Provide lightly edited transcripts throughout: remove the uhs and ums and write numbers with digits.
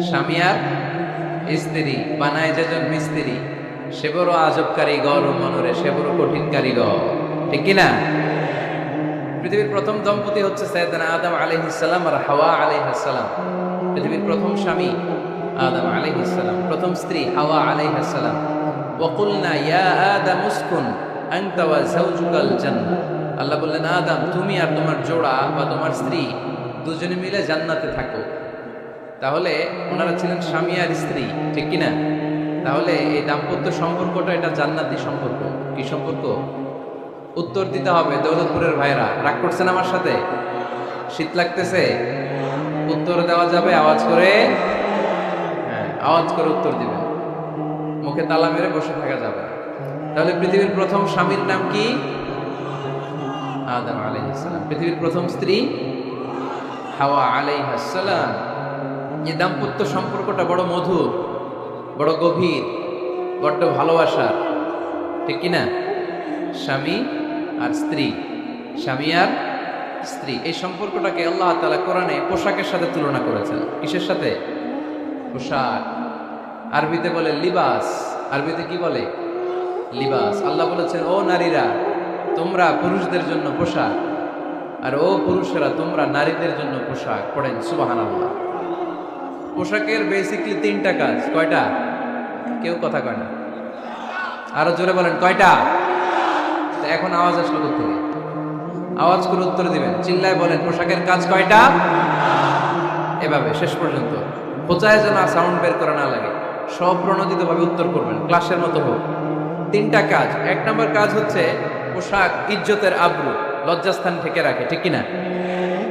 স্বামী আর স্ত্রী বানায় যেজন মিস্ত্রি, সে বড় আজব কারিগর ও মনরে সে বড় কঠিন কারিগর, ঠিক কিনা? পৃথিবীর প্রথম দম্পতি হচ্ছে সাইয়েদনা আদম আলাইহিস সালাম আর হাওয়া আলাইহিস সালাম। পৃথিবীর প্রথম স্বামী আদম আলাইহিস সালাম, প্রথম স্ত্রী হাওয়া আলাইহিস সালাম। ওয়া কুলনা ইয়া আদম উসকুন আনতা ওয়া যাওজুকাল জান্নাহ। আল্লাহ বললেন, আদম তুমি আর তোমার জোড়া বা তোমার স্ত্রী দুজনে মিলে জান্নাতে থাকো। তাহলে ওনারা ছিলেন স্বামী আর স্ত্রী, ঠিক কিনা? তাহলে এই দাম্পত্য সম্পর্কটা এটা জান্নাতি সম্পর্ক। কি সম্পর্ক? উত্তর দিতে হবে দৌলতপুরের ভাইরা। রাগ করছেন আমার সাথে? শীত লাগতেছে? উত্তর দেওয়া যাবে আওয়াজ করে? হ্যাঁ, আওয়াজ করে উত্তর দিবেন, মুখে তালা মেরে বসে থাকা যাবে না। তাহলে পৃথিবীর প্রথম স্বামীর নাম কি? আদম আলাইহিস সালাম। পৃথিবীর প্রথম স্ত্রী হাওয়া আলাইহিস সালাম। এই দাম্পত্য সম্পর্কটা বড় মধুর, বড় গভীর, বড্ড ভালোবাসা, ঠিক কিনা? স্বামী আর স্ত্রী, স্বামী আর স্ত্রী, এই সম্পর্কটাকে আল্লাহ তাআলা কোরআনে পোশাকের সাথে তুলনা করেছেন। কিসের সাথে? পোশাক। আরবিতে বলে লিবাস। আরবিতে কি বলে? লিবাস। আল্লাহ বলেছেন, ও নারীরা তোমরা পুরুষদের জন্য পোশাক, আর ও পুরুষেরা তোমরা নারীদের জন্য পোশাক। পড়েন সুবহানাল্লাহ। পোশাকের বেসিকলি তিনটা কাজ। কয়টা? কেউ কথা কয় না, আরো জোরে বলেন কয়টা? এখন আওয়াজ আসলো কোথেকে? আওয়াজ করে উত্তর দিবেন, চিল্লায় বলেন পোশাকের কাজ কয়টা? এভাবে শেষ পর্যন্ত খোঁচায় যেন সাউন্ড বের করা না লাগে, সব প্রণোদিত ভাবে উত্তর করবেন, ক্লাসের মতো হোক। তিনটা কাজ। এক নম্বর কাজ হচ্ছে পোশাক ইজ্জতের আবরু, লজ্জাস্থান ঢেকে রাখে, ঠিক কিনা?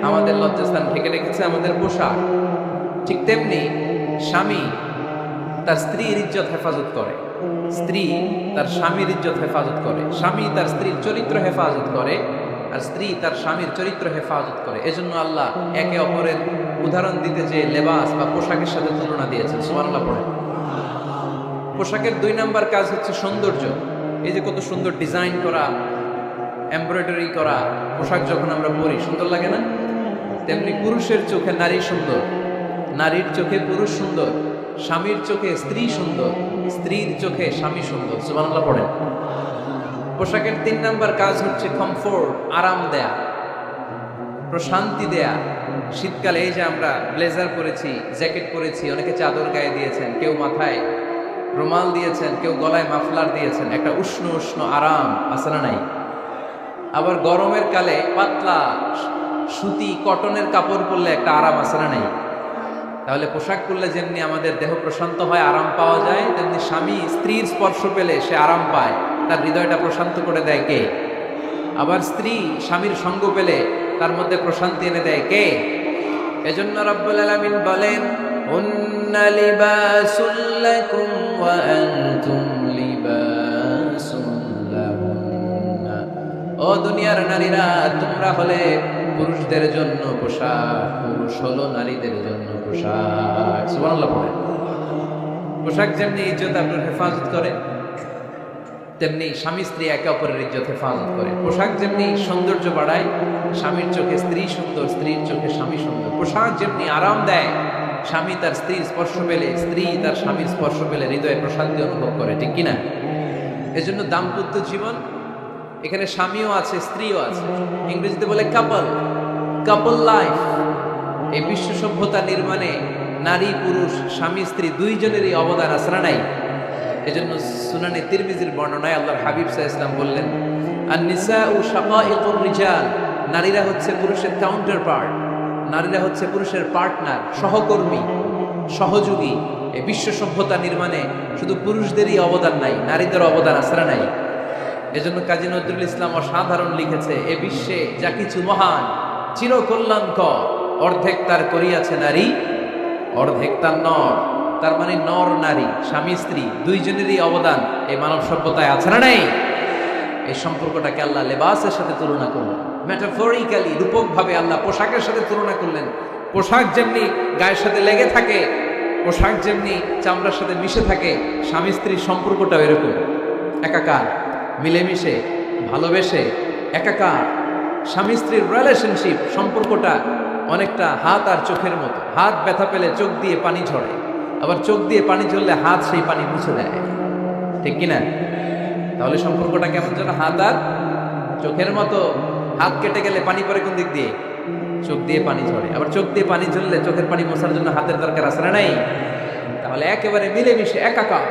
আমাদের লজ্জাস্থান ঢেকে রেখেছে আমাদের পোশাক। ঠিক তেমনি স্বামী তার স্ত্রীর ইজ্জত হেফাজত করে, স্ত্রী তার স্বামীর ইজ্জত হেফাজত করে, স্বামী তার স্ত্রীর চরিত্র হেফাজত করে, আর স্ত্রী তার স্বামীর চরিত্র হেফাজত করে। এজন্য আল্লাহ একে অপরের উদাহরণ দিতে যে লেবাস বা পোশাকের সাথে তুলনা দিয়েছেন। সুবহানাল্লাহ পড়ে। পোশাকের দুই নাম্বার কাজ হচ্ছে সৌন্দর্য। এই যে কত সুন্দর ডিজাইন করা, এমব্রয়ডারি করা পোশাক যখন আমরা পরি সুন্দর লাগে না? তেমনি পুরুষের চোখে নারী সুন্দর, নারীর চোখে পুরুষ সুন্দর, স্বামীর চোখে স্ত্রী সুন্দর, স্ত্রীর চোখে স্বামী সুন্দর। সুবহানাল্লাহ পড়েন। পোশাকের তিন নাম্বার কাজ হচ্ছে কমফোর্ট, আরাম দেয়া, প্রশান্তি দেয়া। শীতকালে এই যে আমরা ব্লেজার পরেছি, জ্যাকেট পরেছি, অনেকে চাদর গায়ে দিয়েছেন, কেউ মাথায় রুমাল দিয়েছেন, কেউ গলায় মাফলার দিয়েছেন, একটা উষ্ণ উষ্ণ আরাম আছে না নাই? আবার গরমের কালে পাতলা সুতি কটনের কাপড় পরলে একটা আরাম আছে না নাই? তাহলে পোশাক পরলে যেমনি আমাদের দেহ প্রশান্ত হয়, আরাম পাওয়া যায়, তেমনি স্বামী স্ত্রীর স্পর্শ পেলে সে আরাম পায়, তার হৃদয়টা প্রশান্ত করে দেয় কে? আবার স্ত্রী স্বামীর সঙ্গ পেলে তার মধ্যে প্রশান্তি এনে দেয় কে? এজন্য রব্বুল আলামিন বলেন, হুন্না লিবাসুল লাকুম ওয়া আনতুম লিবাসুল লাহুন্না। ও দুনিয়ার নারীরা, তোমরা হলে পুরুষদের জন্য পোশাক, পুরুষ হলো নারীদের জন্য পোশাক। সুবহানাল্লাহ পড়ে। পোশাক যেমনি ইজ্জত আপনার হেফাজত করে, তেমনি স্বামী স্ত্রী একে অপরের ইজ্জত হেফাজত করে। পোশাক যেমনি সৌন্দর্য বাড়ায়, স্বামীর চোখে স্ত্রী সুন্দর, স্ত্রীর চোখে স্বামী সুন্দর। পোশাক যেমনি আরাম দেয়, স্বামী তার স্ত্রীর স্পর্শ পেলে, স্ত্রী তার স্বামীর স্পর্শ পেলে হৃদয়ে প্রশান্তি অনুভব করে, ঠিক কিনা? এজন্য দাম্পত্য জীবন, এখানে স্বামীও আছে স্ত্রীও আছে, ইংরেজিতে বলে কাপল, কাপল লাইফ। এই বিশ্ব সভ্যতা নির্মাণে নারী পুরুষ, স্বামী স্ত্রী দুইজনেরই অবদান আছে না নাই? এজন্য সুনানে তিরমিজির বর্ণনায় আল্লাহর হাবিব সাল্লাল্লাহু আলাইহি ওয়াসাল্লাম বললেন, আন-নিসাউ শাকাঈকুর রিজাল। নারীরা হচ্ছে পুরুষের কাউন্টার পার্ট, নারীরা হচ্ছে পুরুষের পার্টনার, সহকর্মী, সহযোগী। এই বিশ্ব সভ্যতা নির্মাণে শুধু পুরুষদেরই অবদান নাই, নারীদের অবদান আছে না নাই? এজন্য কাজী নজরুল ইসলাম অসাধারণ লিখেছে, এ বিশ্বে যা কিছু মহান চিরকল্যাণকর, অর্ধেক তার করিয়াছে নারী, অর্ধেক তার নর। তার মানে নর নারী, স্বামী স্ত্রী দুইজনেরই অবদান এই মানব সভ্যতায় আছে না নাই? এই সম্পর্কটাকে আল্লাহ লেবাসের সাথে তুলনা করলেন, মেটাফরিক্যালি, রূপক ভাবে আল্লাহ পোশাকের সাথে তুলনা করলেন। পোশাক যেমনি গায়ের সাথে লেগে থাকে, পোশাক যেমনি চামড়ার সাথে মিশে থাকে, স্বামী স্ত্রীর সম্পর্কটাও এরকম একাকার, মিলেমিশে ভালোবেসে একাকার। স্বামী স্ত্রীর রিলেশনশিপ সম্পর্কটা অনেকটা হাত আর চোখের মতো। হাত ব্যথা পেলে চোখ দিয়ে পানি ঝরে, আবার চোখ দিয়ে পানি ঝরলে হাত সেই পানি মুছে দেয়, ঠিক কিনা? তাহলে সম্পর্কটা কেমন যেন হাত আর চোখের মতো। হাত কেটে গেলে পানি পড়ে কোন দিক দিয়ে? চোখ দিয়ে পানি ঝরে। আবার চোখ দিয়ে পানি ঝরলে চোখের পানি মোছার জন্য হাতের দরকার আছে না নাই? তাহলে একেবারে মিলেমিশে একাকার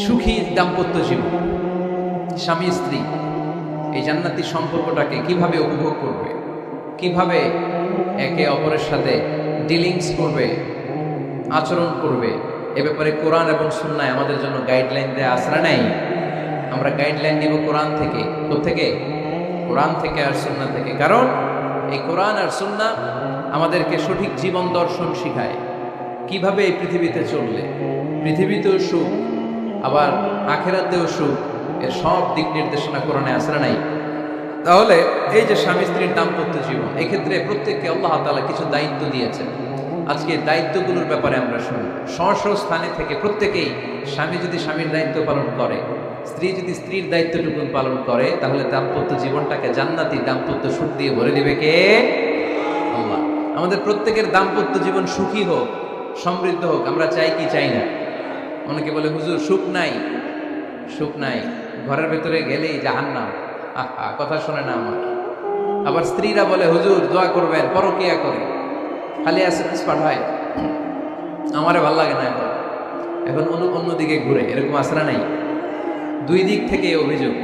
সুখী দাম্পত্য জীবন, স্বামী স্ত্রী এই জান্নাতি সম্পর্কটাকে কিভাবে উপভোগ করবে, কিভাবে একে অপরের সাথে ডিলিংস করবে, আচরণ করবে, এ ব্যাপারে কোরআন এবং সুন্নায় আমাদের জন্য গাইডলাইন দেয়া আছে না নাই? আমরা গাইডলাইন নিব কোরআন থেকে। কোত্থেকে? কোরআন থেকে আর সুন্না থেকে। কারণ এই কোরআন আর সুন্না আমাদেরকে সঠিক জীবন দর্শন শিখায়, কিভাবে এই পৃথিবীতে চললে পৃথিবীতেও সুখ আবার আখেরাতেও সুখ, এর সব দিক নির্দেশনা কোরআনে আছে না নাই? তাহলে এই যে স্বামী স্ত্রীর দাম্পত্য জীবন, এক্ষেত্রে প্রত্যেককে আল্লাহ তাআলা কিছু দায়িত্ব দিয়েছেন। আজকে দায়িত্বগুলোর ব্যাপারে আমরা শুনি। স্ব স্থানে থেকে প্রত্যেকেই, স্বামী যদি স্বামীর দায়িত্ব পালন করে, স্ত্রী যদি স্ত্রীর দায়িত্বটুকু পালন করে, তাহলে দাম্পত্য জীবনটাকে জান্নাতি দাম্পত্য সুখ দিয়ে ভরে দিবে কে? আল্লাহ। আমাদের প্রত্যেকের দাম্পত্য জীবন সুখী হোক, সমৃদ্ধ হোক, আমরা চাই কি চাই না? অনেকে বলে হুজুর সুখ নাই, সুখ নাই, ঘরের ভেতরে গেলেই জাহান্নাম। আহা, কথা শোনে না আমার। আবার স্ত্রীরা বলে হুজুর দোয়া করবেন, পরকিয়া করে, খালি এসএমএস পাঠায়, আমারে ভাল লাগে না। এখন অন্যদিকে ঘুরে, এরকম আসরা নাই? দুই দিক থেকে অভিযোগ।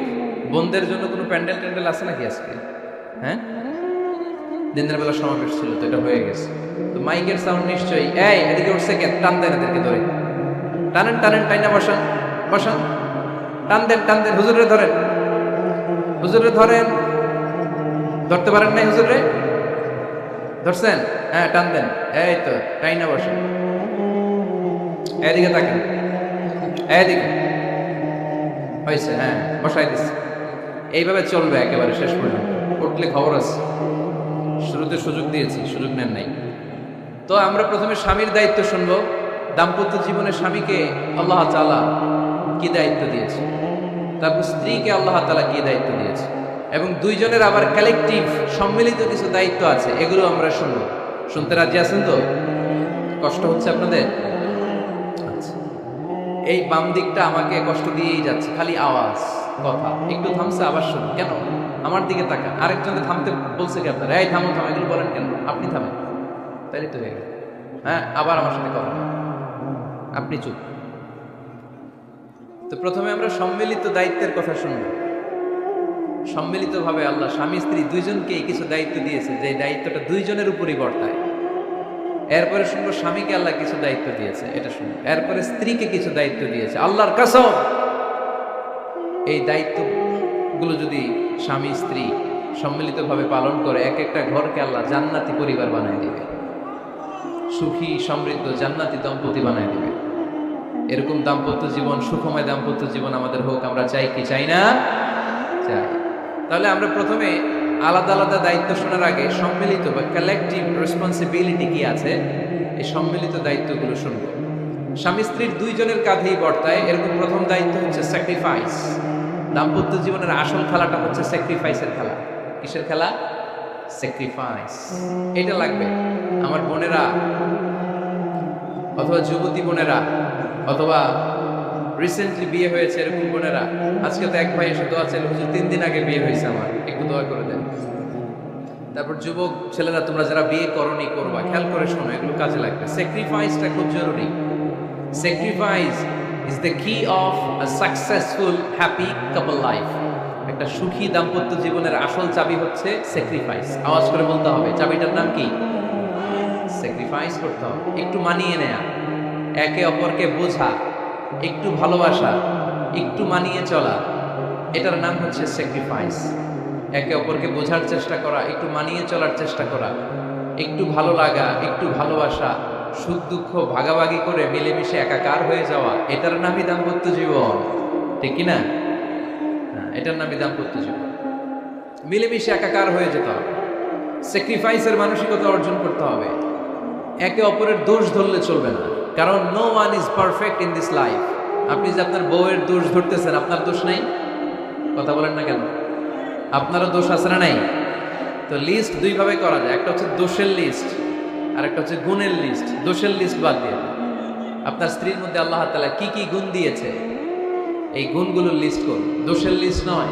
বোনদের জন্য কোনো প্যান্ডেল ট্যান্ডেল আছে নাকি আজকে? হ্যাঁ, দিনের বেলা সমাবেশ ছিল তো, এটা হয়ে গেছে তো মাইকের সাউন্ড নিশ্চয়ই। এই এদিকে উঠছে কে? টান দেন এদেরকে ধরে, টানেন টানেন, টাইনা বসান বসান, টান দেন টান দেন, হুজুরে ধরেন, হুজুরে ধরেন। ধরতে পারেন নাই হুজুরে? ধরছেন? হ্যাঁ, টান দেন। এই তো, টাইনা বসেন। এদিকে তাকান, এদিকে হয়েছে। হ্যাঁ, বসাই দিচ্ছে। এইভাবে চলবে একেবারে শেষ পর্যন্ত। উঠলে খবর আছে। শুরুতে সুযোগ দিয়েছি, সুযোগ নেন নাই। তো আমরা প্রথমে স্বামীর দায়িত্ব শুনবো। দাম্পত্য জীবনে স্বামীকে আল্লাহ তাআলা কি দায়িত্ব দিয়েছে, তারপর স্ত্রীকে আল্লাহ তাআলা কি দায়িত্ব দিয়েছে, এবং দুইজনের আবার কালেকটিভ সম্মিলিত কিছু দায়িত্ব আছে, এগুলো আমরা শুনবো। শুনতে রাজি আছেন তো? কষ্ট হচ্ছে আপনাদের? আচ্ছা, এই বাম দিকটা আমাকে কষ্ট দিয়েই যাচ্ছে, খালি আওয়াজ, কথা। একটু থামছে, আবার শুনুন। কেন? আমার দিকে তাকান। আরেকজনকে থামতে বলছে কি আপনারা? এই থামো থামো, এগুলো বলেন কেন? আপনি থামেন, তাইলে তো হয়ে গেল। হ্যাঁ, আবার আমার সাথে কথা, আপনি চুপ। তো প্রথমে আমরা সম্মিলিত দায়িত্বের কথা শুনব। সম্মিলিতভাবে আল্লাহ স্বামী স্ত্রী দুইজনকে কিছু দায়িত্ব দিয়েছে, যে দায়িত্বটা দুইজনের উপরই বর্তায়। এরপরে শুনবো স্বামীকে আল্লাহ কিছু দায়িত্ব দিয়েছে, এটা শুনবো। এরপরে স্ত্রীকে কিছু দায়িত্ব দিয়েছে, আল্লাহর কসম এই দায়িত্বগুলো যদি স্বামী স্ত্রী সম্মিলিতভাবে পালন করে, এক একটা ঘরকে আল্লাহ জান্নাতি পরিবার বানায় দিবে, সুখী সমৃদ্ধ জান্নাতি দম্পতি বানায় দিবে। এরকম দাম্পত্য জীবন, সুখময় দাম্পত্য জীবন আমাদের হোক। আমরা চাই কি চাই না? চাই। তাহলে আমরা প্রথমে আলাদা আলাদা দায়িত্ব শোনার আগে সম্মিলিত বা কালেকটিভ রেসপন্সিবিলিটি কি আছে, এই সম্মিলিত দায়িত্বগুলো শুনব। স্বামী স্ত্রীর দুইজনের কাঁধেই বর্তায় এরকম প্রথম দায়িত্ব হচ্ছে স্যাক্রিফাইস। দাম্পত্য জীবনের আসল খেলাটা হচ্ছে স্যাক্রিফাইসের খেলা। কিসের খেলা? স্যাক্রিফাইস। এটা লাগবে আমার বোনেরা, অথবা যুবতী বোনেরা, অথবা রিসেন্টলি বিয়ে হয়েছে এরকম বোনেরা। আজকে তো এক ভাই এসে দোয়া চাইল, হুজুর 3 দিন আগে বিয়ে হয়েছে আমার, একটু দোয়া করে দেন। তারপর যুবক ছেলেরা, তোমরা যারা বিয়ে করনি, করবা, খেয়াল করে শোনো, এগুলো কাজে লাগবে। স্যাক্রিফাইসটা খুব জরুরি। স্যাক্রিফাইস ইজ দ্য কি of a successful happy couple life. একটা সুখী দাম্পত্য জীবনের আসল চাবি হচ্ছে স্যাক্রিফাইস। আওয়াজ করে বলতে হবে, চাবিটার নাম কি? স্যাক্রিফাইস করতে হবে। একটু মানিয়ে নেয়া, একে অপরকে বোঝা, একটু ভালোবাসা, একটু মানিয়ে চলা, এটার নাম হচ্ছে স্যাক্রিফাইস। একে অপরকে বোঝার চেষ্টা করা, একটু মানিয়ে চলার চেষ্টা করা, একটু ভালো লাগা, একটু ভালোবাসা, সুখ দুঃখ ভাগাভাগি করে মিলেমিশে একাকার হয়ে যাওয়া, এটার নামই দাম্পত্য জীবন, ঠিক কিনা? এটার নামই দাম্পত্য জীবন। মিলেমিশে একাকার হয়ে যেতে হবে, স্যাক্রিফাইসের মানসিকতা অর্জন করতে হবে। একে অপরের দোষ ধরলে চলবে না, কারণ no one is perfect in this life. আপনি যে আপনার বউয়ের দোষ ধরতেছেন, আপনার দোষ নাই? কথা বলেন না কেন? আপনারও দোষ আছে না নাই? তো লিস্ট দুই ভাবে করা যায়, একটা হচ্ছে দোষের লিস্ট আর একটা হচ্ছে গুণের লিস্ট। দোষের লিস্ট বাদ দিয়ে আপনার স্ত্রীর মধ্যে আল্লাহ তাআলা কি কি গুণ দিয়েছে এই গুণগুলোর লিস্ট করুন, দোষের লিস্ট নয়।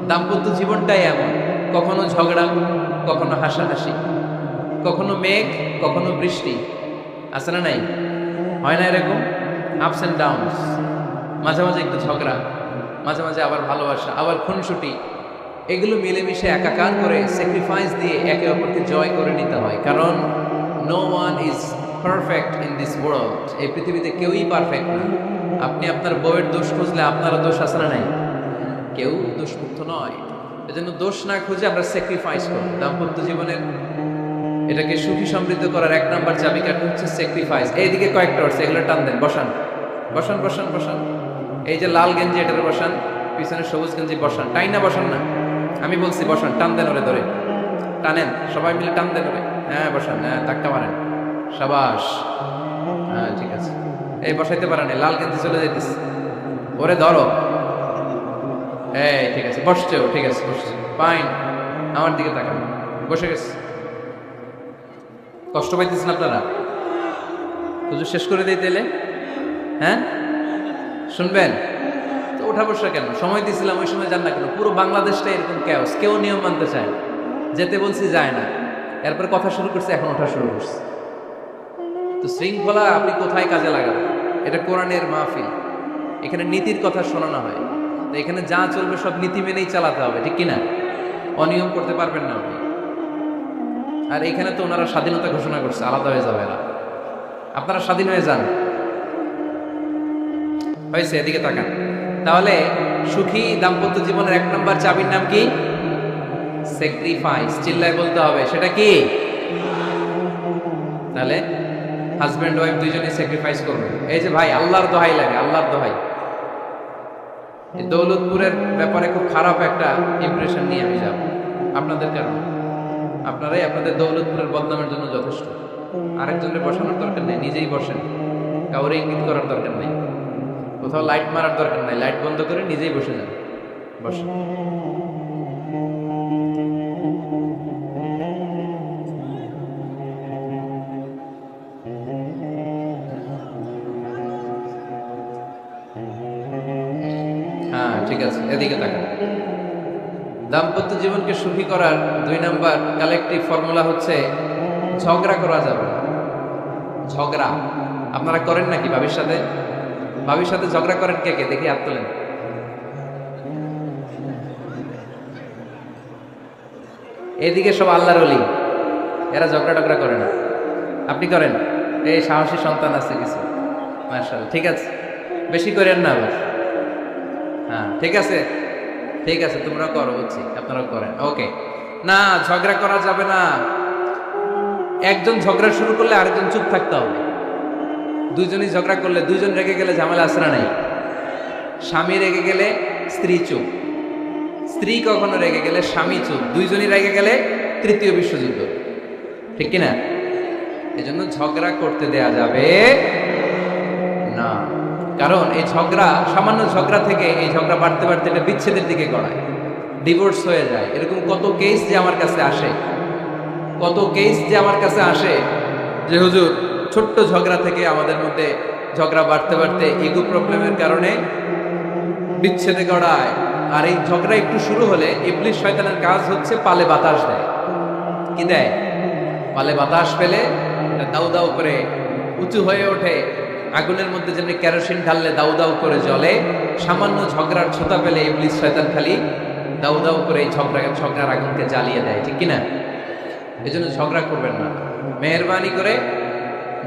দাম্পত্য জীবনটাই এমন, কখনো ঝগড়া, কখনো হাসাহাসি, কখনো মেঘ, কখনো বৃষ্টি, আছে না নাই? হয় না এরকম? আপস অ্যান্ড ডাউনস, মাঝে মাঝে একটু ঝগড়া, মাঝে মাঝে আবার ভালোবাসা, আবার খুনসুটি, এগুলো মিলেমিশে একাকার করে স্যাক্রিফাইস দিয়ে একে অপরকে জয় করে নিতে হয়। কারণ no one is perfect in this world, এই পৃথিবীতে কেউই পারফেক্ট না। আপনি আপনার বউয়ের দোষ খুঁজলে আপনারও দোষ আছে না নাই? কেউ দোষমুক্ত নয়। এজন্য দোষ না খুঁজে আমরা স্যাক্রিফাইস করি। দাম্পত্য জীবনের এটাকে সুখী সমৃদ্ধ করার এক নাম্বার চাবিকাঠি হচ্ছে স্যাক্রিফাইস। এইদিকে কয়েকটা হচ্ছে, এগুলো টান দেন, বসান বসান বসান বসান। এই যে লাল গেঞ্জি এটারে বসান, পিছনে সবুজ গেঞ্জি বসান, টাই না বসান না, আমি বলছি বসান, টান দেন ওরে ধরে, টানেন সবাই মিলে টান দেন ওরে, হ্যাঁ বসান, হ্যাঁ ধাক্কা মারেন, সাবাস, হ্যাঁ ঠিক আছে, এই বসাইতে পারেন, লাল গেঞ্জি চলে যাইতেছে, ওরে ধরো, এই ঠিক আছে, বসছেও, ঠিক আছে বসছে, ফাইন, আমার দিকে তাকান, বসে গেছে। কষ্ট পাইতেছেন আপনারা? হুজুর শেষ করে দিই তাইলে, হ্যাঁ শুনবেন তো? ওঠা বসা কেন? সময় দিয়েছিলাম, ওই সময় যান না কেন? পুরো বাংলাদেশটা এরকম ক্যাওস, কেউ নিয়ম মানতে চায়, যেতে বলছি যায় না, এরপর কথা শুরু করছে, এখন ওঠা শুরু করছে। তো শৃঙ্খলা আপনি কোথায় কাজে লাগাবেন? এটা কোরআনের মাহফিল, এখানে নীতির কথা শোনানো হয়, তো এখানে যা চলবে সব নীতি মেনেই চালাতে হবে, ঠিক কিনা? অনিয়ম করতে পারবেন না আপনি। আর এখানে তো ওনারা স্বাধীনতা ঘোষণা করছে, আলাদা হয়ে যাবে এরা, আপনারা স্বাধীন হয়ে যান, হয়েছে? এদিকে তাকান। তাহলে সুখী দাম্পত্য জীবনের এক নম্বর চাবির নাম কি? স্যাক্রিফাইস। চিল্লায় বলতে হবে, সেটা কি? তাহলে হাজব্যান্ড ওয়াইফ দুইজনে স্যাক্রিফাইস করবে। এই যে ভাই, আল্লাহর দোহাই লাগে, আল্লাহর দোহাই, এই দৌলতপুরের ব্যাপারে খুব খারাপ একটা ইমপ্রেশন নিয়ে আমি যাব আপনাদের কারণে। আপনারাই আপনাদের দৌলতপুরের বদনামের জন্য যথেষ্ট। আরেকজনের বসানোর দরকার নেই, নিজেই বসেন, কাউরে ইঙ্গিত করার দরকার নেই, কোথাও লাইট মারার দরকার নাই, লাইট বন্ধ করে নিজেই বসে যান, বসেন। হ্যাঁ ঠিক আছে, এদিকে তাকান। দাম্পত্য জীবনকে সুখী করার 2 নাম্বার কালেকটিভ ফর্মুলা হচ্ছে ঝগড়া করা যাবে না। ঝগড়া আপনারা করেন নাকি ভাবির সাথে? ভাবির সাথে ঝগড়া করেন কে কে? দেখি হাত তোলেন। এদিকে সব আল্লাহর ওলি, এরা ঝগড়া টগড়া করে না। আপনি করেন? এই সাহসী সন্তান আছে কিছু, মাশাআল্লাহ, ঠিক আছে, বেশি করেন না আবার। হ্যাঁ ঠিক আছে, ঠিক আছে, তোমরা করো, বুঝছি, আপনারাও করেন, ওকে। না, ঝগড়া করা যাবে না। একজন ঝগড়া শুরু করলে আরেকজন চুপ থাকতে হবে। দুইজনই ঝগড়া করলে, দুইজন রেগে গেলে ঝামেলা আসরা নাই। স্বামী রেগে গেলে স্ত্রী চুপ, স্ত্রী কখনো রেগে গেলে স্বামী চুপ, দুইজনই রেগে গেলে তৃতীয় বিশ্বযুদ্ধ, ঠিক কিনা? এজন্য ঝগড়া করতে দেয়া যাবে না। কারণ এই ঝগড়া, সামান্য ঝগড়া থেকে এই ঝগড়া বাড়তে বাড়তে এটা বিচ্ছেদের দিকে গড়ায়, ডিভোর্স হয়ে যায়। এরকম কত কেস যে আমার কাছে আসে, কত কেস যে আমার কাছে আসে যে হুজুর ছোট্ট ঝগড়া থেকে আমাদের মধ্যে ঝগড়া বাড়তে বাড়তে ইগো প্রবলেমের কারণে বিচ্ছেদে গড়ায়। আর এই ঝগড়া একটু শুরু হলে ইবলিস শয়তানের কাজ হচ্ছে পালে বাতাস দেয়। কি দেয়? পালে বাতাস পেলে দাউ দাউ করে উঁচু হয়ে ওঠে। আগুনের মধ্যে যেমনি কেরোসিন ঢাললে দাউ দাউ করে জ্বলে, সামান্য ঝগড়ার ছোতা পেলে ইবলিস শয়তান খালি দাউ দাউ করে এই ঝগড়ার আগুনকে জ্বালিয়ে দেয়, ঠিক কিনা? এই জন্য ঝগড়া করবেন না, মেহরবানি করে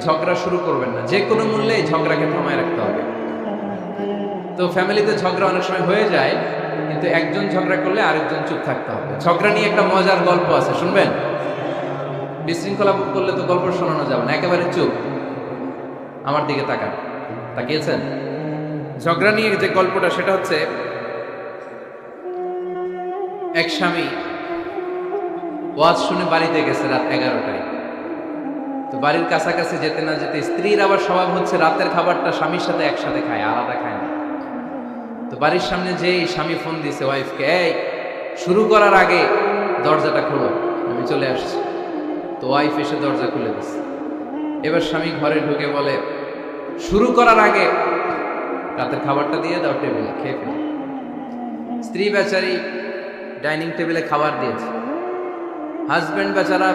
ঝগড়া শুরু করবেন না। যে কোনো মূল্যে এই ঝগড়াকে থামায় রাখতে হবে। তো ফ্যামিলিতে ঝগড়া অনেক সময় হয়ে যায়, কিন্তু একজন ঝগড়া করলে আরেকজন চুপ থাকতে হবে। ঝগড়া নিয়ে একটা মজার গল্প আছে, শুনবেন? বিশৃঙ্খলা করলে তো গল্প শোনানো যাবে না, একেবারে চুপ। আমার দিকে তাকান, তাকিয়েছেন? ঝগড়া নিয়ে যে গল্পটা, সেটা হচ্ছে এক স্বামী ওয়াজ শুনে বাড়িতে গেছে রাত 11টায়। তো বাড়ির কাছাকাছি যেতে না যেতে, স্ত্রীর আবার স্বভাব হচ্ছে রাতের খাবারটা স্বামীর সাথে একসাথে খায়, আলাদা খায় না। তো বাড়ির সামনে যেই স্বামী ফোন দিয়েছে ওয়াইফকে, এই শুরু করার আগে দরজাটা খোলো, আমি চলে আসছি। তো ওয়াইফ এসে দরজা খুলে দিচ্ছে। এবার স্বামী ঘরে ঢুকে বলে, শুরু করার আগে রাতের খাবারটা দিয়ে দাও, টেবিলে খেয়ে ফেলো। স্ত্রী বেচারি ডাইনিং টেবিলে খাবার দিয়েছে, হাজব্যান্ড বেচারা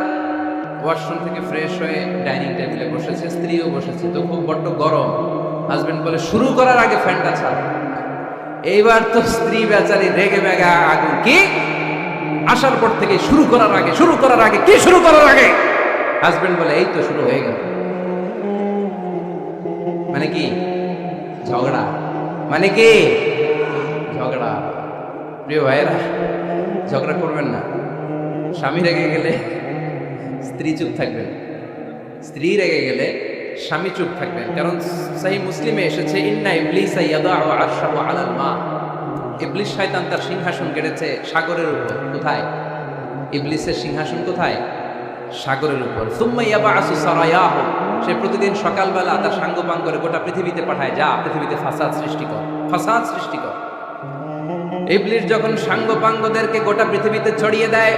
ওয়াশরুম থেকে ফ্রেশ হয়ে ডাইনিং টেবিলে বসেছে, স্ত্রীও বসেছে। তো খুব বড্ড গরম। হাজব্যান্ড বলে, শুরু করার আগে ফ্যানটা ছাড়। এইবার তো স্ত্রী বেচারি রেগে মেগে আগুন, কি আসার পর থেকে শুরু করার আগে কি শুরু করার আগে? হাজব্যান্ড বলে, এই তো শুরু হয়ে গেল। মানে কি? ঝগড়া। মানে কি? ঝগড়া। প্রিয় ভাইয়েরা, ঝগড়া করবেন না। স্বামী রেগে গেলে স্ত্রী চুপ থাকবেন, স্ত্রী রেগে গেলে স্বামী চুপ থাকবেন। কারণ সহিহ মুসলিমে এসেছে, ইন্না ইবলিসা ইয়াদাউ আরশাহু আলাল মা। ইবলিস শয়তান তার সিংহাসন গেড়েছে সাগরের উপর। কোথায়? ইবলিসের সিংহাসন কোথায়? সাগরের উপর। সুম্মা ইয়াবআসু সারায়াহু, সে প্রতিদিন সকালবেলা তার সাঙ্গপাঙ্গরে গোটা পৃথিবীতে পাঠায়, যা পৃথিবীতে ফাসাদ সৃষ্টি কর, ফাসাদ সৃষ্টি কর। ইবলিস যখন সাঙ্গপাঙ্গদেরকে গোটা পৃথিবীতে ছড়িয়ে দেয়,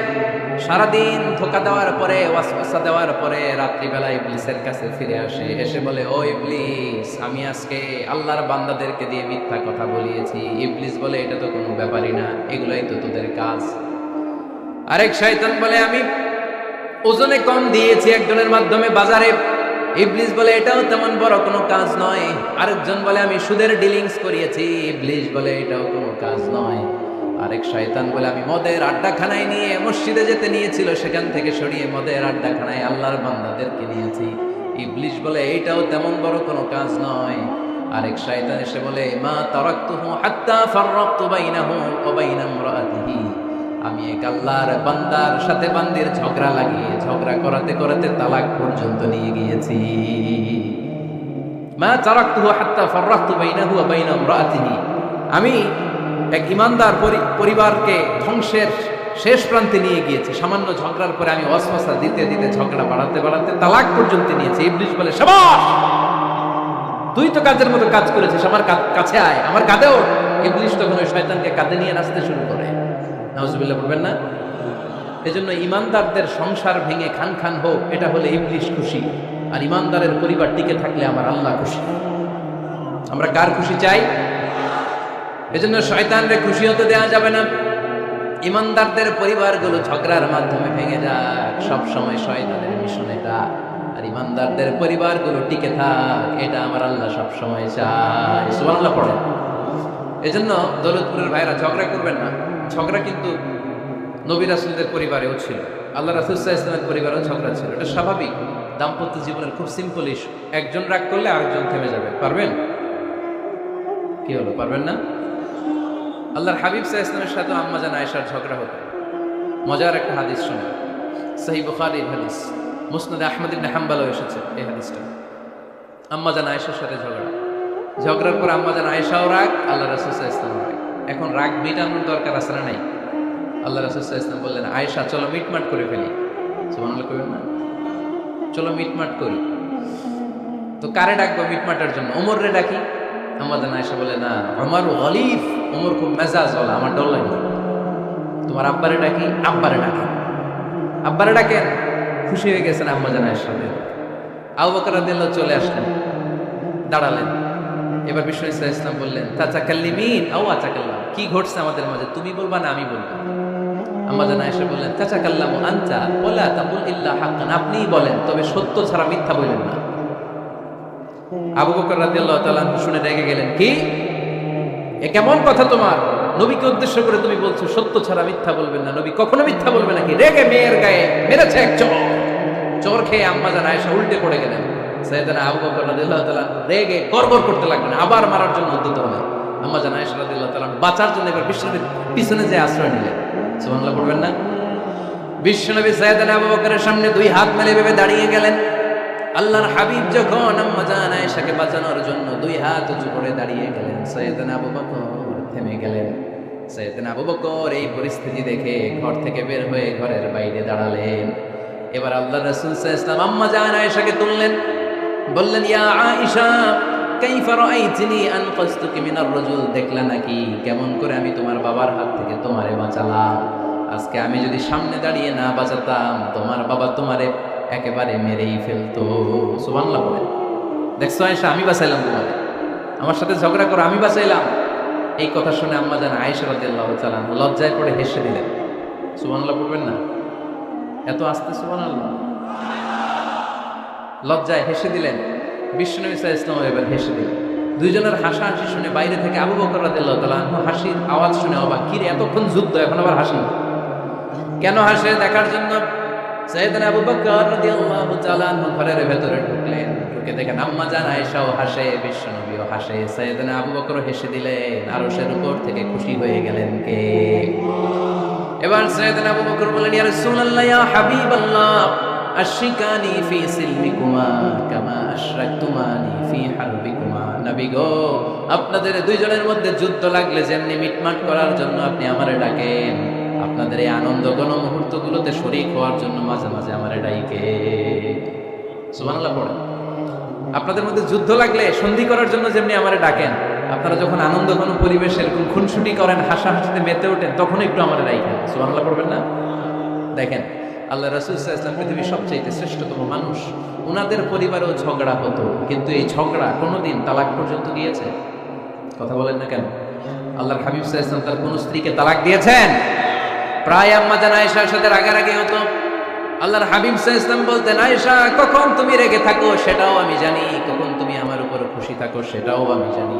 সারাদিন ধোঁকা দেওয়ার পরে, ওয়াসওয়াসা দেওয়ার পরে রাত্রিবেলা ইবলিসের কাছে ফিরে আসে, এসে বলে, ও ইবলিস, আমি আজকে আল্লাহর বান্দাদেরকে দিয়ে মিথ্যা কথা বলিয়েছি। ইবলিস বলে, এটা তো কোনো ব্যাপারই না, এগুলাই তো তোদের কাজ। আরেক শয়তান বলে, আমি ওজনে কম দিয়েছি একজনের মাধ্যমে বাজারে। ইবলিস বলে, এটাও তেমন বড় কোনো কাজ নয়। আরেকজন বলে, আমি সুদের ডিলিংস করিয়েছি। ইবলিস বলে, এটাও কোনো কাজ নয়। আরেক শয়তান বলে, আমি মদের আড্ডাখানায় নিয়ে মসজিদে যেতে নিয়েছিল, সেখান থেকে সরিয়ে মদের আড্ডাখানায় আল্লাহর বান্দাদেরকে নিয়েছি। ইবলিস বলে, এইটাও তেমন বড় কোনো কাজ নয়। আরেক শয়তান এসে বলে, মা তারাকতুহু হাত্তা ফাররাকতু বাইনাহু ওয়া বাইনা ইমরাআতিহি, আমি এক আল্লাহর বান্দার সাথে বান্দির ঝগড়া লাগিয়ে ঝগড়া করাতে করাতে তালাক পর্যন্ত নিয়ে গিয়েছি। মা তারাকতুহু হাত্তা ফাররাকতু বাইনাহু ওয়া বাইনা ইমরাআতিহি, আমি এক ইমানদার পরিবারকে ধ্বংসের শেষ প্রান্তে নিয়ে গিয়েছি। সামান্য ঝগড়ার পরে আমি ওয়াসওয়াসা দিতে দিতে ঝগড়া বাড়াতে বাড়াতে তালাক পর্যন্ত নিয়েছি। ইবলিস বলে, শাবাশ, তুই তো কাজের মতো কাজ করেছিস, আমার কাছে আয়, আমার কাঁধে ওঠ। ইবলিস তখন ওই শয়তানকে কাঁধে নিয়ে নাচতে শুরু করে। নাউজুবিল্লাহ বলবেন না? এজন্য ইমানদারদের সংসার ভেঙে খান খান হোক, এটা হলে ইবলিস খুশি। আর ইমানদারের পরিবার টিকে থাকলে আমার আল্লাহ খুশি। আমরা কার খুশি চাই? এজন্য শয়তানরে খুশি হতে দেওয়া যাবে না। ইমানদারদের পরিবারগুলো ঝগড়ার মাধ্যমে ভেঙে যাক, সব সময় শয়তানের মিশন এটা। আর ইমানদারদের পরিবারগুলো টিকে থাক, এটা আমার আল্লাহ সব সময় চায়। সুবহানাল্লাহ পড়েন। এজন্য দৌলতপুরের ভাইরা, ঝগড়া করবেন না। ঝগড়া কিন্তু নবী রাসূলদের পরিবারেও ছিল, আল্লাহ রাসূল সাল্লাল্লাহু আলাইহি ওয়াসাল্লামের পরিবারেও ঝগড়া ছিল। এটা স্বাভাবিক। দাম্পত্য জীবনের খুব সিম্পল ইস্যু। একজন রাগ করলে আরেকজন থেমে যাবে। পারবেন? কি হলো, পারবেন না? আল্লাহর হাবিব সাল্লাল্লাহু আলাইহি ওয়াসাল্লামের সাথে আম্মা জান আয়েশার ঝগড়া হতো। মজার একটা হাদিস শুনে, সহিহ বুখারীর হাদিস, মুসনাদ আহমদ ইবনে হাম্বলও এসেছে এই হাদিসটা। আম্মা জান আয়েশার সাথে ঝগড়ার পর আম্মা জান আয়েশাও রাগ, আল্লাহ রাসূল সাল্লাল্লাহু আলাইহি ওয়াসাল্লাম রাগ। এখন রাগ মেটানোর দরকার আছে না নাই? আল্লাহ রাসূল সাল্লাল্লাহু আলাইহি ওয়াসাল্লাম বললেন, আয়েশা চলো মিটমাট করে ফেলি। সুবহানাল্লাহ কইবেন না? চলো মিটমাট করি। তো কারে ডাকবো মিটমাটের জন্য? ওমর রে ডাকি। আম্মা জান আয়েশা বলে, না, ওমর গলিফ, ওমর খুব মেজাজ ওয়ালা, আমার ডর লাগে। তোমার আব্বারে ডাকি। আব্বারে ডাকি। আব্বারে ডাকেন। খুশি হয়ে গেছেন আম্মা জান আয়েশা। আবু বকর রাদিয়াল্লাহু চলে আসলেন, দাঁড়ালেন। এবার বিষ্ণু সাল্লাল্লাহু আলাইহি ওয়াসাল্লাম বললেন, তাতাকাল্লিমিন আও আতাকাল্লাম, কি ঘটছে আমাদের মাঝে, তুমি বলবা না আমি বলবো? আম্মা জান আয়েশা বললেন, তাতাকাল্লামু আনতা ওয়ালা তাকুল ইল্লা হাক্কান, আপনিই বলেন, তবে সত্য ছাড়া মিথ্যা বলবেন না। আবু বকর রাদিয়াল্লাহু তাআলা শুনে রেগে গেলেন, কি এ কেমন কথা তোমার? নবীকে উদ্দেশ্য করে তুমি বলছো সত্য ছাড়া মিথ্যা বলবেন না, নবী কখনো মিথ্যা বলবে নাকি? রেগে মেয়ের গায়ে মেরেছে এক চড়। চোর খেয়ে আম্মা জান আয়েশা উল্টে পড়ে গেলেন। সাইয়েদনা আবু বকর রাদিয়াল্লাহু তাআলা রেগে গড়গড় করতে লাগলেন, আবার মারার জন্য উদ্যত হলেন। আম্মা জান আয়েশা রাদিয়াল্লাহু তাআলা বাঁচার জন্য এবার বিশ্বনবীর পিছনে যে আশ্রয় নিলেন। সুবহানাল্লাহ পড়বেন না? বিশ্বনবী সাইয়েদনা আবু বকরের সামনে দুই হাত মেলে ভেবে দাঁড়িয়ে গেলেন। আল্লাহর হাবিব যখন আম্মা জান আয়েশাকে বাঁচানোর জন্য দুই হাত উঁচু করে দাঁড়িয়ে গেলেন, সাইয়েদনা আবু বকর থেমে গেলেন। সাইয়েদনা আবু বকর এই পরিস্থিতি দেখে ঘর থেকে বের হয়ে ঘরের বাইরে দাঁড়ালেন। এবার আল্লাহর রাসূল সাল্লাল্লাহু আলাইহি ওয়াসাল্লাম আম্মা জান আয়েশাকে তুললেন, বললেন, ইয়া আয়েশা কাইফা রাআইতিনি আনকাসতুকি মিনার রাজুল, দেখলা নাকি কেমন করে আমি তোমার বাবার হাত থেকে তোমারে বাঁচালাম? আজকে আমি যদি সামনে দাঁড়িয়ে না বাঁচাতাম, তোমার বাবা তোমারে একেবারে মেরেই ফেলতো। সুবহানাল্লাহ বলেন। দেখছো আয়েশা, আমি বাঁচাইলাম তোমারে, আমার সাথে ঝগড়া করো, আমি বাঁচাইলাম। এই কথা শুনে আম্মা জান আয়েশা রাদিয়াল্লাহু তাআলা লজ্জায় পড়ে হেসে দিলেন। সুবহানাল্লাহ পড়বেন না? এত আস্তে সুবহানাল্লাহ। লজ্জায় হেসে দিলেন। বিশ্বনবী সাল্লাল্লাহু আলাইহি ওয়াসাল্লাম এবার হেসে দিলেন। দুইজনের হাসাহাসি শুনে বাইরে থেকে আবু বকর রাদিয়াল্লাহু তাআলা হাসির আওয়াজ শুনে অবাক, কি রে এতক্ষণ যুদ্ধ, এখন আবার হাসি কেন? হাসে দেখার জন্য সাইয়েদনা আবু বকর রাদিয়াল্লাহু তাআলা ঘরের ভেতরে ঢুকলেন। ঢুকে দেখেন আম্মা জান আয়েশাও হাসে, বিশ্বনবীও হাসে, সাইয়েদনা আবু বকর হেসে দিলেন। আরশের উপর থেকে খুশি হয়ে গেলেন কে? এবার সাইয়েদনা আবু বকর বললেন, ইয়া রাসূলুল্লাহ, ইয়া হাবিবাল্লাহ, আশরিকানি ফি সিলমিকুমা কামা আশরাকতুমানি ফি হারবিকুমা। নবী গো, আপনাদের দুইজনের মধ্যে যুদ্ধ লাগলে যেমনি মিটমাট করার জন্য আপনি আমারে ডাকেন, আপনাদের এই আনন্দ ঘন মুহূর্তগুলোতে শরীক হওয়ার জন্য মাঝে মাঝে আমারে ডাইকে। সুবহানাল্লাহ পড়েন। আপনাদের মধ্যে যুদ্ধ লাগলে সন্ধি করার জন্য যেমনি আমারে ডাকেন, আপনারা যখন আনন্দ ঘন পরিবেশ এরকম খুনসুটি করেন, হাসাহাসিতে মেতে ওঠেন, তখন একটু আমারে ডাইকেন। সুবহানাল্লাহ পড়বেন না? দেখেন আল্লাহ রাসূল সাল্লাল্লাহু আলাইহি ওয়াসাল্লাম পৃথিবীর সবচেয়ে শ্রেষ্ঠতম মানুষ। ওনাদের পরিবারেও ঝগড়া হতো, কিন্তু এই ঝগড়া কোনোদিন তালাক পর্যন্ত গিয়েছে? কথা বলেন না কেন? আল্লাহর হাবিব সাল্লাল্লাহু আলাইহি ওয়াসাল্লাম তার কোন স্ত্রীকে তালাক দিয়েছেন? প্রায় আম্মা জান আয়েশার সাথে রাগারাগি হতো। আল্লাহর হাবিব সাল্লাল্লাহু আলাইহি ওয়াসাল্লাম বলতেন, আয়েশা, কখন তুমি রেগে থাকো সেটাও আমি জানি, কখন তুমি আমার উপর খুশি থাকো সেটাও আমি জানি।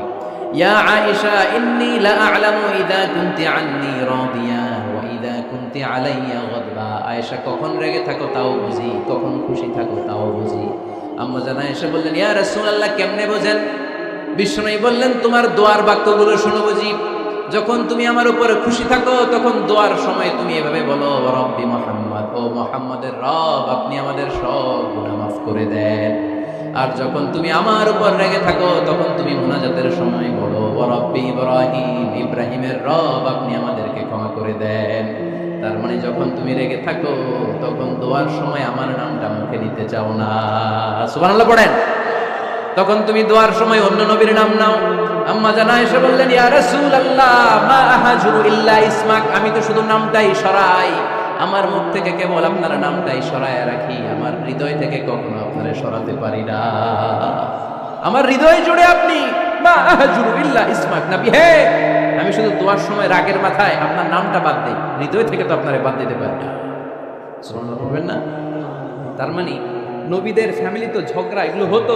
ইয়া আয়েশা, ইন্নী লা আ'লামু ইযা কুনতি আন্নী রাদিয়া ওয়া ইযা কুনতি আলাইয়া গাদবা। আয়েশা, কখন রেগে থাকো তাও বুঝি, কখন খুশি থাকো তাও বুঝি। আম্মা জান আয়েশা বললেন, ইয়া রাসূলুল্লাহ, কেমনে বোঝেন? বিশ্বনবী বললেন, তোমার দোয়ার বাক্যগুলো শুনো বুঝি। যখন তুমি আমার উপরে খুশি থাকো তখন দোয়ার সময় তুমি এভাবে বলো, রব্বি মুহাম্মদ, ও মুহাম্মাদের রব, আপনি আমাদের সব গুনাহ মাফ করে দেন। আর যখন তুমি আমার উপর রেগে থাকো তখন তুমি মুনাজাতের সময় বলো, রব্বি ইব্রাহিম, ইব্রাহিমের রব, আপনি আমাদেরকে ক্ষমা করে দেন। তার মানে যখন তুমি রেগে থাকো তখন দোয়ার সময় আমার নামটা মুখে নিতে চাও না। সুবহানাল্লাহ পড়েন। তখন তুমি দোয়ার সময় অন্য নবীর নাম নাও। আম্মা জান আয়েশা বললেন, ইয়া রাসূলুল্লাহ, মা আহাজুরু ইল্লা ইসমাক, আমি তো শুধু নামটাই সরাই, আমার মুখ থেকে কেবল আপনার নামটাই সরায় রাখি, আমার হৃদয় থেকে কখনো আপনারে সরাতে পারি না। আমার হৃদয় জুড়ে আপনি, মা আহাজুরু ইল্লা ইসমাক, নবী হে, আমি শুধু দোয়ার সময় রাগের মাথায় আপনার নামটা বাদ দেই, হৃদয় থেকে তো আপনারে বাদ দিতে পারি না। সুবহানাল্লাহ বলবেন না? তার মানে নবীদের ফ্যামিলি তো ঝগড়া এগুলো হতো,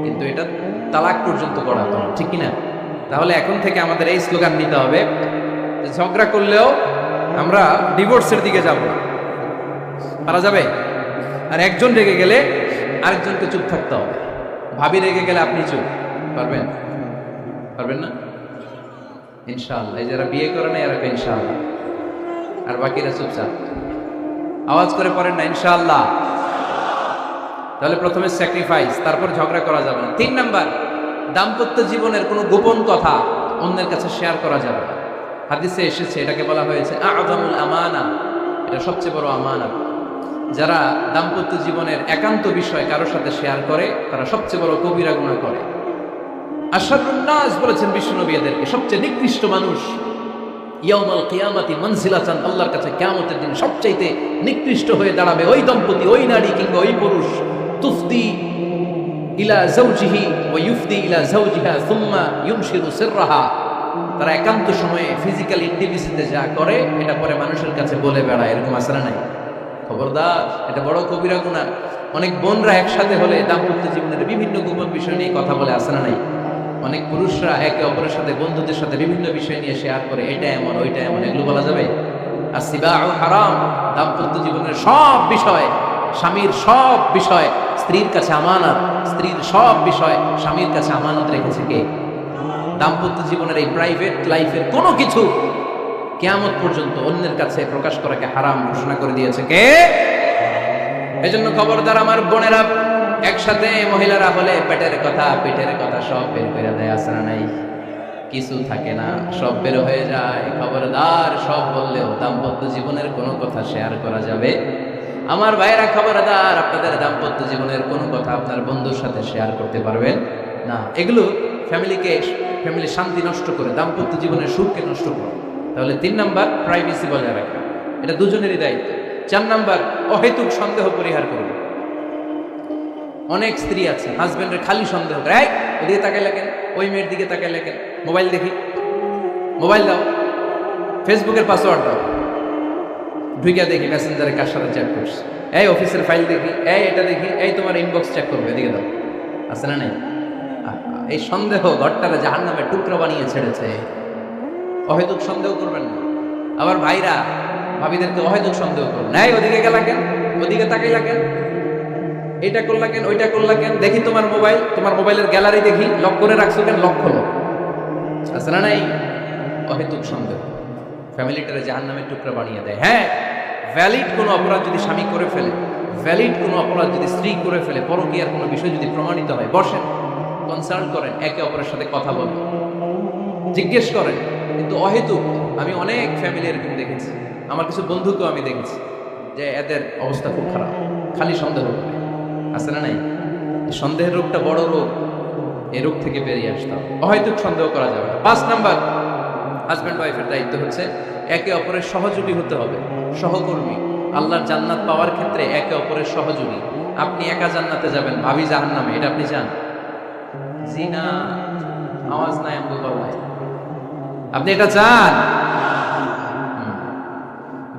কিন্তু এটা তালাক পর্যন্ত করাতো না, ঠিক কিনা? তাহলে এখন থেকে আমাদের এই স্লোগান নিতে হবে, ঝগড়া করলেও আমরা ডিভোর্সের দিকে যাব না। পারা যাবে? আর একজন রেগে গেলে আরেকজনকে চুপ থাকতে হবে। ভাবি রেগে গেলে আপনি চুপ, পারবেন? পারবেন না? ইনশাআল্লাহ। এই যারা বিয়ে করে না এরা ইনশাআল্লাহ, আর বাকিরা চুপচাপ। আওয়াজ করে পড়েন না ইনশাআল্লাহ। তাহলে প্রথমে স্যাক্রিফাইস, তারপর ঝগড়া করা যাবে না। 3 নাম্বার, দাম্পত্য জীবনের কোনো গোপন কথা অন্যের কাছে শেয়ার করা যাবে না। হাদিসে এসেছে, এটাকে বলা হয়েছে আ'যামুল আমানা, এটা সবচেয়ে বড় আমানত। যারা দাম্পত্য জীবনের একান্ত বিষয় কারোর সাথে শেয়ার করে তারা সবচেয়ে বড় কবিরা গুনাহ করে। আশরারুন নাস বলেছেন বিশ্বনবী এদেরকে, সবচেয়ে নিকৃষ্ট মানুষ। ইয়াউমাল কিয়ামাতি মানজিলাতান, আল্লাহর কাছে কিয়ামতের দিন সবচাইতে নিকৃষ্ট হয়ে দাঁড়াবে ওই দম্পতি, ওই নারী কিংবা ওই পুরুষ, তুফদি ইলা যাওজিহি ওয়া ইউফদি ইলা যাওজিহা সুম্মা ইউনশিরু সিররাহা। তারা একান্ত সময়ে ফিজিক্যাল ইন্টিমেসিতে যা করে এটা পরে মানুষের কাছে বলে বেড়ায়, এরকম আছে না নাই? খবরদার, এটা বড় কবিরা গুনাহ। অনেক বোনরা একসাথে হলে দাম্পত্য জীবনের বিভিন্ন গোপন বিষয় নিয়ে কথা বলে, আছে না নাই? অনেক পুরুষরা একে অপরের সাথে, বন্ধুদের সাথে বিভিন্ন বিষয় নিয়ে শেয়ার করে, এটা এমন ওইটা এমন, এগুলো বলা যাবে? আর সিবাউ হারাম, দাম্পত্য জীবনের সব বিষয়, স্বামীর সব বিষয় স্ত্রীর কাছে আমানত, স্ত্রীর সব বিষয় স্বামীর কাছে আমানত রেখেছে কে? দাম্পত্য জীবনের এই প্রাইভেট লাইফের কোনো কিছু কিয়ামত পর্যন্ত অন্যের কাছে প্রকাশ করাকে হারাম ঘোষণা করে দিয়েছে কে? এজন্য খবরদার আমার বোনেরা, একসাথে মহিলারা হলে পেটের কথা পিঠের কথা সব বের করে দেয়, আছে না নাই? কিছু থাকে না, সব বের হয়ে যায়। খবরদার, সব বললেও দাম্পত্য জীবনের কোনো কথা শেয়ার করা যাবে? আমার ভাইরা খবরদার, আপনাদের দাম্পত্য জীবনের কোনো কথা আপনার বন্ধুর সাথে শেয়ার করতে পারবেন না। এগুলো ফ্যামিলি শান্তি নষ্ট করে, দাম্পত্য জীবনের সুখকে নষ্ট করে। তাহলে 3 নাম্বার, প্রাইভেসি বজায় রাখা। এটা দুজনেরই দায়িত্ব। 4 নাম্বার, অহেতুক সন্দেহ পরিহার করবে। অনেক স্ত্রী আছে হাজবেন্ডের খালি সন্দেহ করে, এই ওদিকে তাকাই লাগেন, ওই মেয়ের দিকে তাকাই লাগেন, মোবাইল দেখি, মোবাইল দাও, ফেসবুকের পাসওয়ার্ড দাও, ঢুইকা দেখি মেসেঞ্জারে কার সাথে চ্যাট করছে, এই অফিসের ফাইল দেখি, এই এটা দেখি, এই তোমার ইনবক্স চেক করবে, এদিকে দাও। আছে না নাই? এই সন্দেহ ঘরটারে জাহান্নামে টুকরা বানিয়ে ছেড়েছে। অহেতুক সন্দেহ করবেন না। আবার ভাইরা ভাবিদেরকে অহেতুক সন্দেহ করবেন, এই ওদিকে গেলা কেন, ওদিকে তাকাই লাগেন, এইটা করলা কেন, ওইটা করলা কেন, দেখি তোমার মোবাইল, তোমার মোবাইলের গ্যালারি দেখি, লক করে রাখছো কেন, লক খোলো। আছে না নাই? অহেতুক সন্দেহ ফ্যামিলিটারে জাহান্নামের টুকরা বানিয়ে দেয়। হ্যাঁ, ভ্যালিড কোনো অপরাধ যদি স্বামী করে ফেলে, ভ্যালিড কোনো অপরাধ যদি স্ত্রী করে ফেলে, পরকীয়ার কোনো বিষয় যদি প্রমাণিত হয়, বসেন, কনসাল্ট করেন, একে অপরের সাথে কথা বলেন, জিজ্ঞেস করেন। কিন্তু অহেতুক, আমি অনেক ফ্যামিলি এরকম দেখেছি, আমার কিছু বন্ধুকেও আমি দেখেছি যে এদের অবস্থা খুব খারাপ, খালি সন্দেহ করে। আছে না নাই? সন্দেহের রোগটা বড় রোগ, এই রোগ থেকে বেরিয়ে আসতে হবে। অহেতুক সন্দেহ করা যাবে না। 5 নাম্বার, হাজব্যান্ড ওয়াইফের দায়িত্ব হচ্ছে একে অপরের সহযোগী হতে হবে, সহকর্মী। আল্লাহর জান্নাত পাওয়ার ক্ষেত্রে একে অপরের সহযোগী। আপনি একা জান্নাতে যাবেন, ভাবি জাহান্নামে, এটা আপনি চান? জি না, আওয়াজ নাই আমগো গলায়। আপনি এটা চান?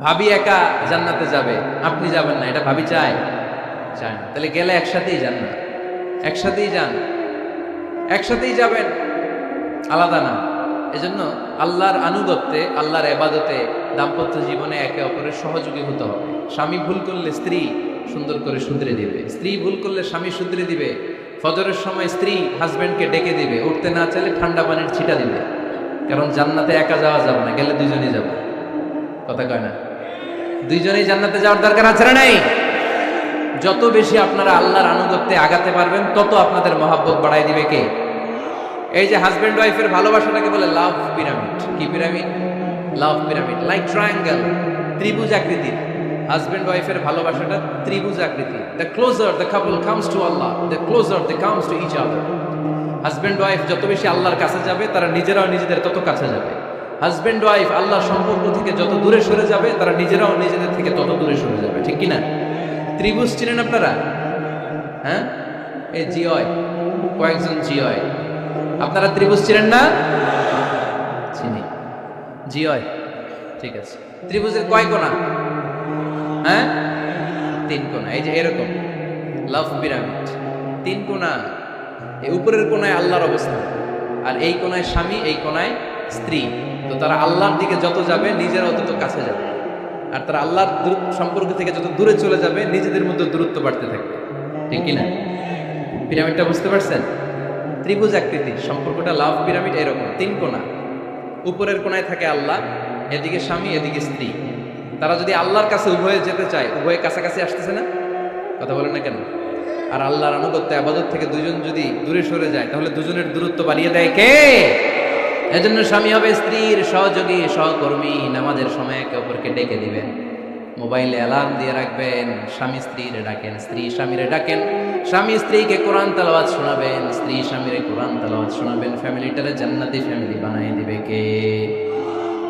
ভাবি একা জান্নাতে যাবে, আপনি যাবেন না, এটা ভাবি চায়? চায় না। তাহলে গেলে একসাথেই যান না, একসাথেই যান, একসাথেই যাবেন, আলাদা না। এজন্য আল্লাহর আনুগত্যে, আল্লাহর ইবাদতে, দাম্পত্য জীবনে একে অপরের সহযোগী হতে হবে। স্বামী ভুল করলে স্ত্রী সুন্দর করে শুধরে দিবে, স্ত্রী ভুল করলে স্বামী শুধরে দিবে। ফজরের সময় স্ত্রী হাজবেন্ডকে ডেকে দিবে, উঠতে না চাইলে ঠান্ডা পানির ছিটা দিবে। কারণ জান্নাতে একা যাওয়া যাবে না, গেলে দুজনেই যাবে। কথা কয় না? দুইজনেই জান্নাতে যাওয়ার দরকার আছে না নাই? যত বেশি আপনারা আল্লাহর আনুগত্যে আগাতে পারবেন, তত আপনাদের মহাব্বত বাড়াই দিবে কে? এই যে হাজব্যান্ড ওয়াইফের ভালোবাসাটাকে বলে লাভ পিরামিড। কি pyramid? Love pyramid, like triangle, ত্রিভুজ আকৃতির। হাজব্যান্ড ওয়াইফের ভালোবাসাটা ত্রিভুজ আকৃতির। The closer the couple comes to Allah, the closer they comes to each other. Husband wife যত বেশি আল্লাহর কাছে যাবে, তারা নিজেরাও নিজেদের তত কাছে যাবে। হাজব্যান্ড ওয়াইফ আল্লাহর সম্পর্ক থেকে যত দূরে সরে যাবে, তারা নিজেরাও নিজেদের থেকে তত দূরে সরে যাবে। ঠিক কিনা? ত্রিভুজ চিনেন আপনারা? হ্যাঁ, এই জিওয় কয়েকজন জিওয়, আপনারা ত্রিভুজ চিনেন না? চিনি, জিওয়, ঠিক আছে। ত্রিভুজের কয় কোণা? হ্যাঁ, 3 কোণা। এই যে এরকম লাভ পিরামিড, 3 কোণা। এই উপরের কোণায় আল্লাহর অবস্থান, আর এই কোণায় স্বামী, এই কোণায় স্ত্রী। তো তারা আল্লাহর দিকে যত যাবে, নিজেরাও তত কাছে যাবে। আর তারা আল্লাহর সম্পর্ক থেকে যত দূরে চলে যাবে, নিজেদের মধ্যে দূরত্ব বাড়তে থাকবে। ঠিক কিনা? পিরামিডটা বুঝতে পারছেন? ত্রিভুজ আকৃতি সম্পর্কটা, লাভ পিরামিড এরকম 3 কোণা। উপরের কোণায় থাকে আল্লাহ, এদিকে স্বামী, এদিকে স্ত্রী। তারা যদি আল্লাহর কাছে উভয়ে যেতে চায়, উভয়ে কাছাকাছি আসতেছে না? কথা বলেন না কেন? আর আল্লাহর আনুগত্য ইবাদত থেকে দুজন যদি দূরে সরে যায়, তাহলে দুজনের দূরত্ব বাড়িয়ে দেয় কে? এজন্য স্বামী হবে স্ত্রীর সহযোগী, সহকর্মী। নামাজের সময় একে অপরকে ডেকে দিবেন, মোবাইলে অ্যালার্ম দিয়ে রাখবেন। স্বামী স্ত্রীরে ডাকেন, স্ত্রী স্বামীরে ডাকেন। স্বামী স্ত্রীকে কোরআন তেলাওয়াত শোনাবেন, স্ত্রী স্বামীরে কোরআন তেলাওয়াত শোনাবেন। ফ্যামিলিটারে জান্নাতি ফ্যামিলি বানাই দিবে কে?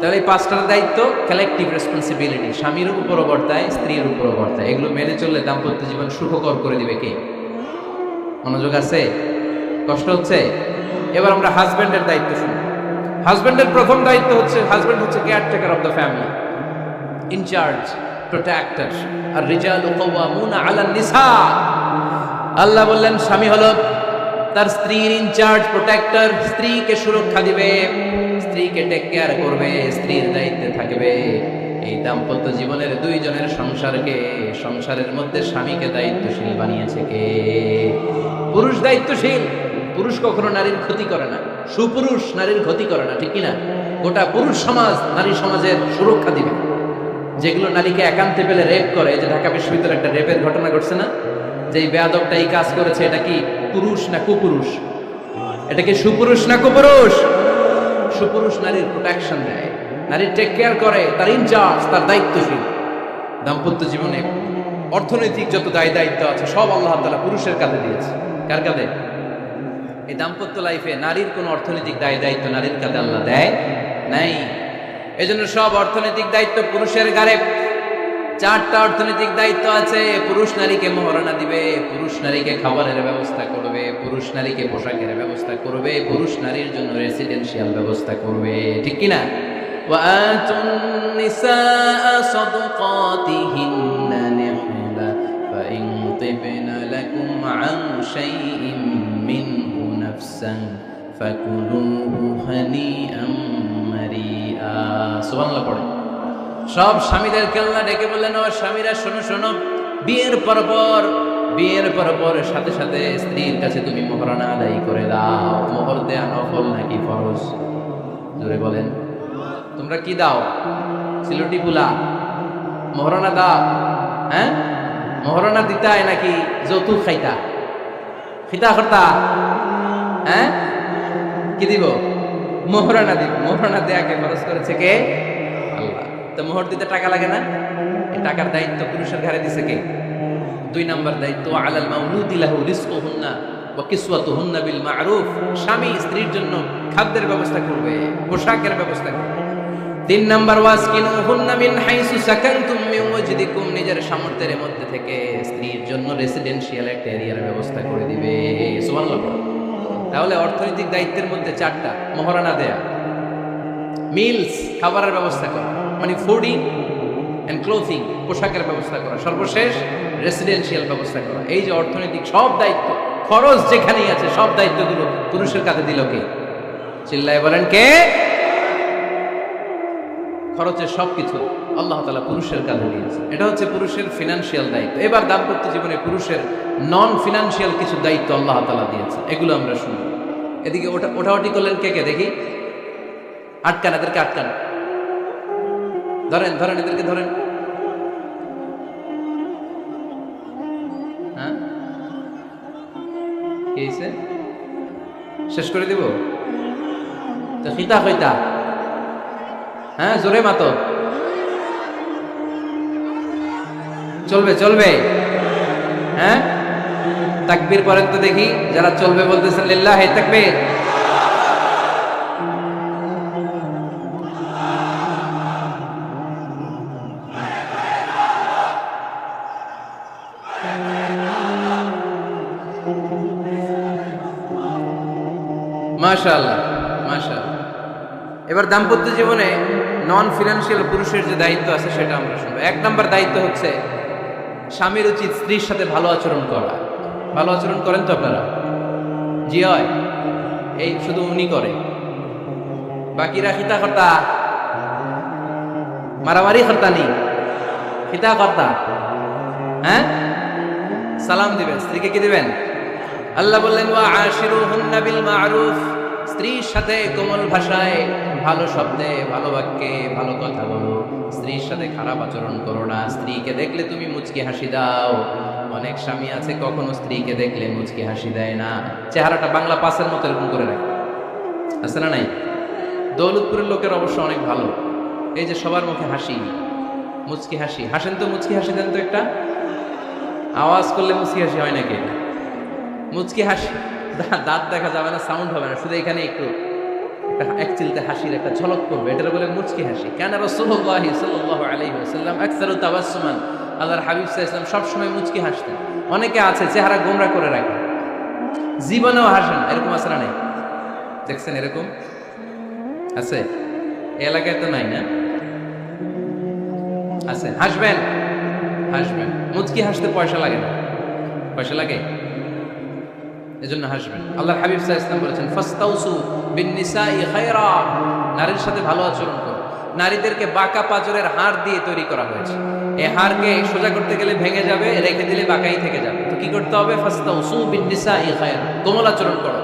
তাহলে এই 5টার দায়িত্ব, কালেকটিভ রেসপন্সিবিলিটি, স্বামীর উপরও বর্তায়, স্ত্রীর উপরও বর্তায়। এগুলো মেনে চললে দাম্পত্য জীবন সুখকর করে দিবে কে? মনোযোগ আছে? কষ্ট হচ্ছে? এবার আমরা হাজব্যান্ডের দায়িত্ব শুনি। হাজব্যান্ডের প্রথম দায়িত্ব হচ্ছে, হাজব্যান্ড হচ্ছে caretaker of the family, incharge, protector. আর রিজালু কাওয়ামুনা আলান নিসা। আল্লাহ বললেন স্বামী হলো তার স্ত্রীর ইনচার্জ, প্রোটেক্টর। স্ত্রীকে সুরক্ষা দিবে, স্ত্রীকে টেক কেয়ার করবে, স্ত্রীর দায়িত্বে থাকবে। এই দাম্পত্য জীবনের দুইজনের সংসারকে, সংসারের মধ্যে স্বামীকে দায়িত্বশীল বানিয়েছে কে? পুরুষ দায়িত্বশীল। পুরুষ কখনো নারীর ক্ষতি করে না, সুপুরুষ নারীর ক্ষতি করে না। ঠিক কিনা? গোটা পুরুষ সমাজ নারী সমাজের সুরক্ষা দিবে। যেগুলো নারীকে একান্তে পেলে রেপ করে, যে ঢাকা বিশ্ববিদ্যালয়ে একটা রেপের ঘটনা ঘটছে না, যে এই বেয়াদবটা এই কাজ করেছে, এটা কি পুরুষ না কুপুরুষ? এটা কি সুপুরুষ না কুপুরুষ? সুপুরুষ নারীর প্রোটেকশন দেয়, নারীর টেক কেয়ার করে, তার ইনচার্জ, তার দায়িত্বশীল। দাম্পত্য জীবনে অর্থনৈতিক যত দায় দায়িত্ব আছে, সব আল্লাহ তাআলা পুরুষের কাঁধে দিয়েছে। কার কাঁধে? এই দাম্পত্য লাইফে নারীর কোনো অর্থনৈতিক দায় দায়িত্ব নারীর কাঁধে আল্লাহ দেয় নাই। এজন্য সব অর্থনৈতিক দায়িত্ব পুরুষের ঘাড়ে। চারটা অর্থনৈতিক দায়িত্ব আছে। পুরুষ নারীকে মহারণা দিবে, পুরুষ নারীকে খাবারের ব্যবস্থা করবে, পুরুষ নারীকে পোশাকের ব্যবস্থা করবে, পুরুষ নারীর জন্য রেসিডেন্সিয়াল ব্যবস্থা করবে, ঠিক কিনা? وآتوا النساء صدقاتهن نحلة فإن طبن لكم عن شيء منه نفسا فكلوه هنيئا مريئا সুবহানাল্লাহ পড়ে। সব স্বামীদেরকে আল্লাহ ডেকে বললেন, ও স্বামীরা শোনো শোনো, বিয়ের পর সাথে সাথে স্ত্রীর কাছে তুমি মোহরানা আদায় করে দাও। মোহর দেয়া নফল নাকি ফরজ? জোরে বলেন। তোমরা কি দাও? সিলুটি পুলা মোহরানা দাও? হ্যাঁ, মোহরানা দিতাই নাকি যৌতুক খাইতা? খিতা করতা? হ্যাঁ, কি দিব? মোহরানা দিব। মোহরানা দেয়াকে ফরজ করেছে কে? আল্লাহ। তো মোহর দিতে টাকা লাগে না? এই টাকার দায়িত্ব পুরুষের ঘরে দিছে কে? 2 নম্বর দায়িত্ব, আলাল মাউলুদি লাহু রিজকুহুন্না ওয়া কিসওয়াতুহুন্না বিল মা'রুফ। স্বামী স্ত্রীর জন্য খাদ্যের ব্যবস্থা করবে, পোশাকের ব্যবস্থা করবে। 3 নম্বর, ওয়াসকিনুহুন্না মিন হাইসু সাকানতুম মিন ওয়াজদিকুম। নিজের সামর্থ্যের মধ্যে থেকে স্ত্রীর জন্য রেসিডেন্সিয়াল একটা এরিয়ার ব্যবস্থা করে দিবে। সুবহানাল্লাহ। তাহলে অর্থনৈতিক দায়িত্বের মধ্যে 4টা: মোহরানা দেয়া, মিলস খাবারের ব্যবস্থা করা, মানে ফুডিং এন্ড ক্লোথিং, পোশাকের ব্যবস্থা করা, সর্বশেষ রেসিডেন্সিয়াল ব্যবস্থা করা। এই যে অর্থনৈতিক সব দায়িত্ব, খরচ যেখানেই আছে, সব দায়িত্বগুলো পুরুষের কাছে দিল কে? চিল্লায় বলেন কে? খরচের সবকিছু আল্লাহ তাআলা পুরুষের কাঁধে দিয়েছে। এটা হচ্ছে পুরুষের ফিনান্সিয়াল দায়িত্ব। এবার দাম্পত্য জীবনে পুরুষের নন ফিনান্সিয়াল কিছু দায়িত্ব আল্লাহ তাআলা দিয়েছে, এগুলো আমরা শুনি। এদিকে ওঠাওটি করলেন কে কে দেখি? আটকান, এদেরকে আটকান, ধরেন ধরেন, এদেরকে ধরেন। হ্যাঁ, কি হয়েছে? শেষ করে দিব তো? খিতা হইতা? হ্যাঁ, জোরে মাতো, চলবে চলবে। হ্যাঁ, তাকবীর পরেন তো দেখি, যারা চলবে বলতেছেন লিল্লাহি তাকবীর। মাশাআল্লাহ মাশাআল্লাহ। এবার দাম্পত্য জীবনে নন ফিনান্সিয়াল পুরুষের যে দায়িত্ব আছে সেটা আমরা শুনবো। 1 নম্বর দায়িত্ব হচ্ছে, স্বামীর উচিত স্ত্রীর সাথে ভালো আচরণ করা। ভালো আচরণ করেন তো আপনারা? জি হয়। এই শুধু উনি করে, বাকিরা খিতা কর্তা, মারামারি কর্তা নেই, খিতা কর্তা। হ্যাঁ, সালাম দিবেন, স্ত্রীকে কি দিবেন? আল্লাহ বললেন, ওয়া আশিরুহুন্না বিল মা'রুফ। স্ত্রীর সাথে কোমল ভাষায়, ভালো শব্দে, ভালো বাক্যে ভালো কথা বলো। স্ত্রীর সাথে খারাপ আচরণ করো না। স্ত্রীকে দেখলে তুমি মুচকি হাসি দাও। অনেক স্বামী আছে কখনো স্ত্রীকে দেখলে মুচকি হাসি দেয় না, চেহারাটা বাংলা পাসের মতো এরকম করে রাখে, আছে না নাই? দৌলতপুরের লোকের অবশ্য অনেক ভালো, এই যে সবার মুখে হাসি, মুচকি হাসি। হাসেন তো, মুচকি হাসি দেন তো একটা। আওয়াজ করলে মুচকি হাসি হয় নাকি? মুচকি হাসি, দাঁত দেখা যাবে না, সাউন্ড হবে না, শুধু এখানে একটু এক চিলতে হাসির একটা ঝলক করবে, এটা বলে মুচকি হাসি। কেন? রাসূলুল্লাহ সাল্লাল্লাহু আলাইহি ওয়াসাল্লাম আকসারু তাবাসসুমান, আল্লাহর হাবিব সাল্লাল্লাহু আলাইহি ওয়াসাল্লাম সব সময় মুচকি হাসতেন। অনেকে আছে চেহারা গোমরা করে রাখে, জীবনেও হাসেন, এরকম আছে না নাই? দেখছেন এরকম আছে? এই এলাকায় তো নাই না? আছে। হাসবেন হাসবেন, মুচকি হাসতে পয়সা লাগে না। পয়সা লাগে? এজন্য হাসবেন। আল্লাহর হাবিব সাল্লাল্লাহু আলাইহি ওয়াসাল্লাম বলেছেন, ফাস্তাউসু বিন নিসাই খায়রা, নারীর সাথে ভালো আচরণ করো। নারীদেরকে বাঁকা পাঁজরের হাড় দিয়ে তৈরি করা হয়েছে। এই হাড়কে সোজা করতে গেলে ভেঙে যাবে, রেখে দিলে বাঁকাই থেকে যাবে। তো কি করতে হবে? ফাস্তাউসু বিন নিসাই খায়রা, কোমল আচরণ করো।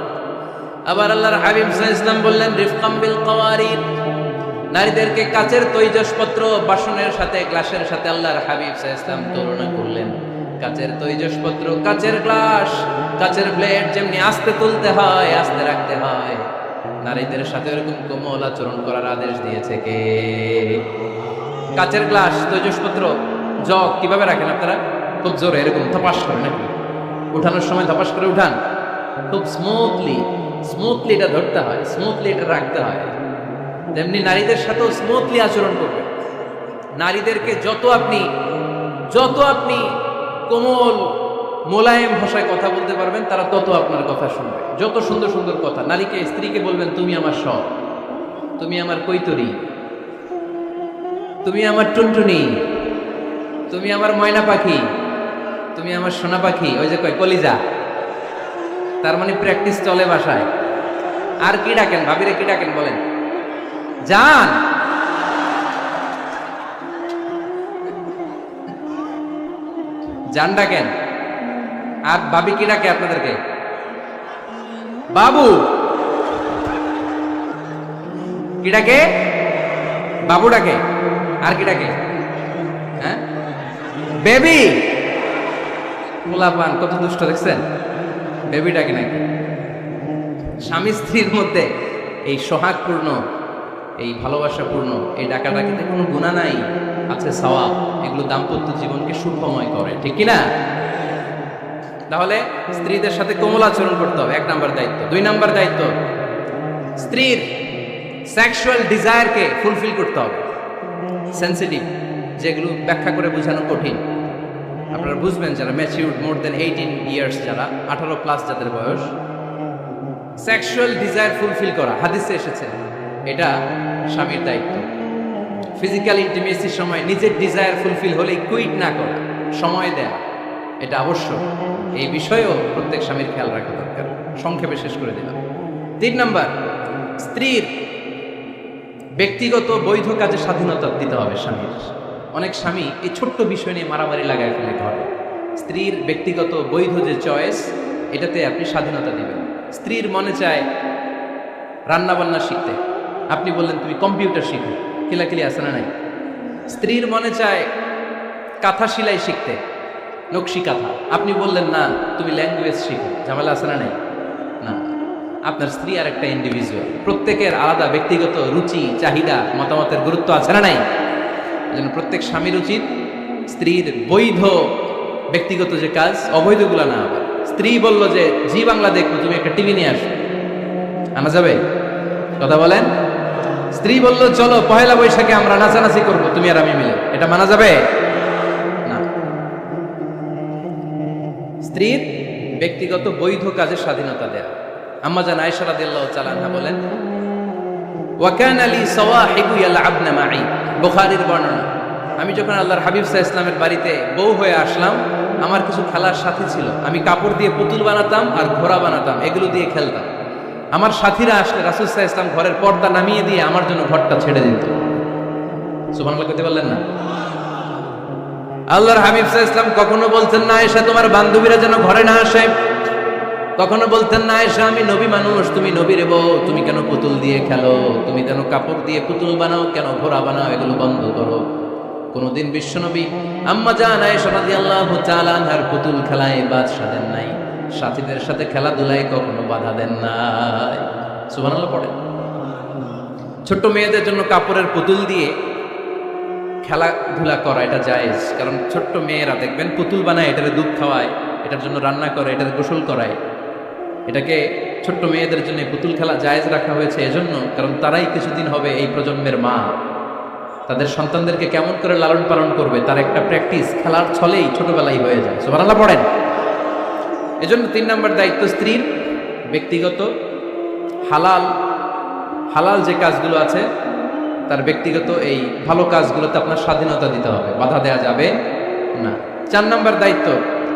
আবার আল্লাহর হাবিব সাল্লাল্লাহু আলাইহি ওয়াসাল্লাম বললেন, রিফকাম বিল কাওয়ারিদ, নারীদেরকে কাচের তৈজসপত্র, বাসনের সাথে, গ্লাসের সাথে আল্লাহর হাবিব সাল্লাল্লাহু আলাইহি ওয়াসাল্লাম তুলনা করলেন। কাচের তৈজসপত্র, কাচের গ্লাস, কাচের প্লেট যেমনি আস্তে তুলতে হয়, আস্তে রাখতে হয়, নারীদের সাথে এরকম কোমল আচরণ করার আদেশ দিয়েছে কে? কাচের গ্লাস, তৈজসপত্র, জগ কিভাবে রাখেন আপনারা? খুব জোরে এরকম ধপাস করে নাকি? উঠানোর সময় ধপাস করে উঠান? খুব স্মুথলি এটা ধরতে হয়, স্মুথলি এটা রাখতে হয়। তেমনি নারীদের সাথেও স্মুথলি আচরণ করবে। নারীদেরকে যত আপনি যত আপনি কোমল মোলায়েম ভাষায় কথা বলতে পারবেন, তারা তত আপনার কথা শুনবে। যত সুন্দর সুন্দর কথা, নারীকে স্ত্রীকে বলবেন তুমি আমার সব, তুমি আমার কৈতরী, তুমি আমার টুনটুনি, তুমি আমার ময়না পাখি, তুমি আমার সোনা পাখি, ওই যে কয় কলিজা। তার মানে প্র্যাকটিস চলে বাসায়। আর কি ডাকেন ভাবিরে, কি ডাকেন বলেন? জান, জান ডাকেন। আর ভাবি কি ডাকে আপনাদেরকে? বাবু। কি ডাকে? বাবু ডাকে। আর কি ডাকে? হ্যাঁ, বেবি। পোলাপান কত দুষ্ট দেখছেন, বেবি ডাকে নাকি? স্বামী স্ত্রীর মধ্যে এই সোহাগপূর্ণ, এই ভালোবাসাপূর্ণ এই ডাকাডাকিতে কোনো গুনাহ নাই, আছে সওয়াব। এগুলো দাম্পত্য জীবনকে সুখময় করে, ঠিক কিনা? তাহলে স্ত্রীদের সাথে কোমল আচরণ করতে হবে, 1 নাম্বার দায়িত্ব। 2 নাম্বার দায়িত্ব, স্ত্রীর সেক্সুয়াল ডিজায়ারকে ফুলফিল করতে হবে। সেন্সিটিভ, যেগুলো ব্যাখ্যা করে বোঝানো কঠিন। আপনারা বুঝবেন যারা ম্যাচিউরড, মোর দেন 18 ইয়ার্স, যারা 18 প্লাস যাদের বয়স, সেক্সুয়াল ডিজায়ার ফুলফিল করা হাদিসে এসেছে, এটা স্বামীর দায়িত্ব। ফিজিক্যাল ইন্টিমেসির সময় নিজের ডিজায়ার ফুলফিল হলেই কুইট না করা, সময় দেয়া, এটা আবশ্যক। এই বিষয়েও প্রত্যেক স্বামীর খেয়াল রাখা দরকার। সংক্ষেপে শেষ করে দিলাম। 3 নাম্বার, স্ত্রীর ব্যক্তিগত বৈধ কাজে স্বাধীনতা দিতে হবে স্বামীর। অনেক স্বামী এই ছোট্ট বিষয় নিয়ে মারামারি লাগায় ফেলে ঘরে। স্ত্রীর ব্যক্তিগত বৈধ যে চয়েস, এটাতে আপনি স্বাধীনতা দিবেন। স্ত্রীর মনে চায় রান্না বান্না শিখতে, আপনি বললেন তুমি কম্পিউটার শিখো, কিলাকিলি আছে না নাই? স্ত্রীর মনে চায় কাঁথা সেলাই শিখতে, নকশি কাঁথা, আপনি বললেন না তুমি ল্যাঙ্গুয়েজ শিখো, ঝামেলা আছে না নাই? না, আপনার স্ত্রী আর একটা ইন্ডিভিজুয়াল, প্রত্যেকের আলাদা ব্যক্তিগত রুচি, চাহিদা, মতামতের গুরুত্ব আছে না নাই? এজন্য প্রত্যেক স্বামীর উচিত স্ত্রীর বৈধ ব্যক্তিগত যে কাজ, অবৈধগুলা না। আবার স্ত্রী বলল যে জি বাংলা দেখবো, তুমি একটা টিভি নিয়ে আসো, আনা যাবে? কথা বলেন। স্ত্রী বলল চলো পহেলা বৈশাখে আমরা নাচানাচি করবো তুমি আর আমি মিলে, এটা মানা যাবে না। স্ত্রীর ব্যক্তিগত বৈধ কাজের স্বাধীনতা দেয়া। আম্মা জান আয়েশা রাদিয়াল্লাহু তাআলা আনহা বলেন, ওয়া কানা লি সাওয়াহিবু ইয়ালআবনা মাই, বুখারীর বর্ণনা। আমি যখন আল্লাহর হাবিব সাল্লাল্লাহু আলাইহি ওয়াসাল্লামের বাড়িতে বউ হয়ে আসলাম, আমার কিছু খেলার সাথী ছিল। আমি কাপড় দিয়ে পুতুল বানাতাম আর ঘোড়া বানাতাম, এগুলো দিয়ে খেলতাম। আমার সাথীরা আসলে রাসূল সাল্লাল্লাহু আলাইহি ওয়াসাল্লাম ঘরের পর্দা নামিয়ে দিয়ে আমার জন্য ঘরটা ছেড়ে দিত। সুবহানাল্লাহ কইতে পারলেন না? আল্লাহর হাবিব সাল্লাল্লাহু আলাইহি ওয়াসাল্লাম কখনো বলতেন না আয়েশা তোমার বান্ধবীরা যেন ঘরে না আসে, কখনো বলতেন না আয়েশা আমি নবী মানুষ, তুমি নবীর বউ, তুমি কেন পুতুল দিয়ে খেলো, তুমি কেন কাপড় দিয়ে পুতুল বানাও, কেন ঘোড়া বানাও, এগুলো বন্ধ করো। কোনদিন বিশ্বনবী আম্মা জান আয়েশা রাদিয়াল্লাহু তাআলা আনহার পুতুল খেলায় বাধা দেন নাই, সাথীদের সাথে খেলাধুলায় কখনো বাধা দেন নাই। সুবহানাল্লাহ পড়ে। ছোট্ট মেয়েদের জন্য কাপড়ের পুতুল দিয়ে খেলাধুলা করা এটা জায়েজ, কারণ ছোট্ট মেয়েরা দেখবেন পুতুল বানায়, এটারে দুধ খাওয়ায়, এটার জন্য রান্না করে, এটাতে গোসল করায়। এটাকে ছোট্ট মেয়েদের জন্য পুতুল খেলা জায়েজ রাখা হয়েছে এজন্য, কারণ তারাই কিছুদিন হবে এই প্রজন্মের মা। তাদের সন্তানদেরকে কেমন করে লালন পালন করবে তার একটা প্র্যাকটিস খেলার ছলেই ছোটবেলায় হয়ে যায়। সুবহানাল্লাহ পড়েন। এজন্য 3 নম্বর দায়িত্ব স্ত্রীর ব্যক্তিগত হালাল যে কাজগুলো আছে তার ব্যক্তিগত এই ভালো কাজগুলোতে আপনার স্বাধীনতা দিতে হবে, বাধা দেওয়া যাবে না। 4 নম্বর দায়িত্ব,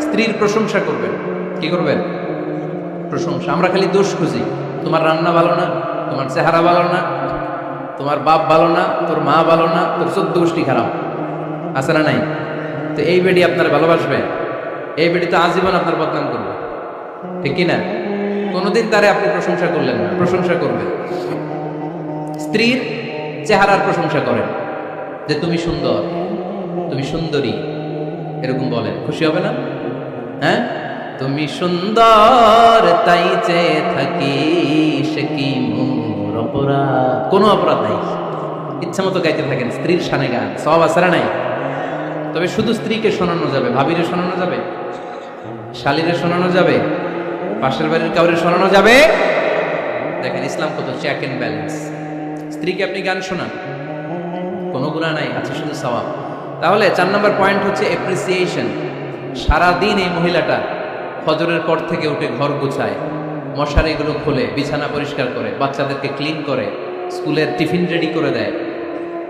স্ত্রীর প্রশংসা করবেন। কি করবেন? প্রশংসা। আমরা খালি দোষ খুঁজি, তোমার রান্না ভালো না, তোমার চেহারা ভালো না, তোমার বাপ ভালো না, তোর মা ভালো না, তোর 14 গোষ্ঠী খারাপ, আছে না নাই? তো এই বেডি আপনার ভালোবাসবে? এই বেডি তো আজীবন আপনার বদনাম করবে, ঠিক কিনা? কোনোদিন তারে আপনি প্রশংসা করলেন না, প্রশংসা করবেন। স্ত্রীর চেহারার প্রশংসা করেন, যে তুমি সুন্দর, তুমি সুন্দরী, এরকম বলেন, খুশি হবে না? হ্যাঁ, তুমি সুন্দর তাই চেয়ে থাকি, সে কি মোর অপরাধ? কোনো অপরাধ নাই, ইচ্ছা মতো গাইতে থাকেন স্ত্রীর শানে গান, সওয়াব আছে না নাই? তবে শুধু স্ত্রীকে শোনানো যাবে, ভাবিরে শোনানো যাবে, শালীরে শোনানো যাবে, পাশের বাড়ির কাউরে শোনানো যাবে? দেখেন ইসলাম কত চেক এন্ড ব্যালেন্স। স্ত্রীকে আপনি গান শোনান, কোনো গুনাহ নাই, আছে শুধু সওয়াব। তাহলে 4 নম্বর পয়েন্ট হচ্ছে অ্যাপ্রিসিয়েশন। সারাদিন এই মহিলাটা ফজরের পর থেকে উঠে ঘর গুছায়, মশারিগুলো খোলে, বিছানা পরিষ্কার করে, বাচ্চাদেরকে ক্লিন করে, স্কুলের টিফিন রেডি করে দেয়,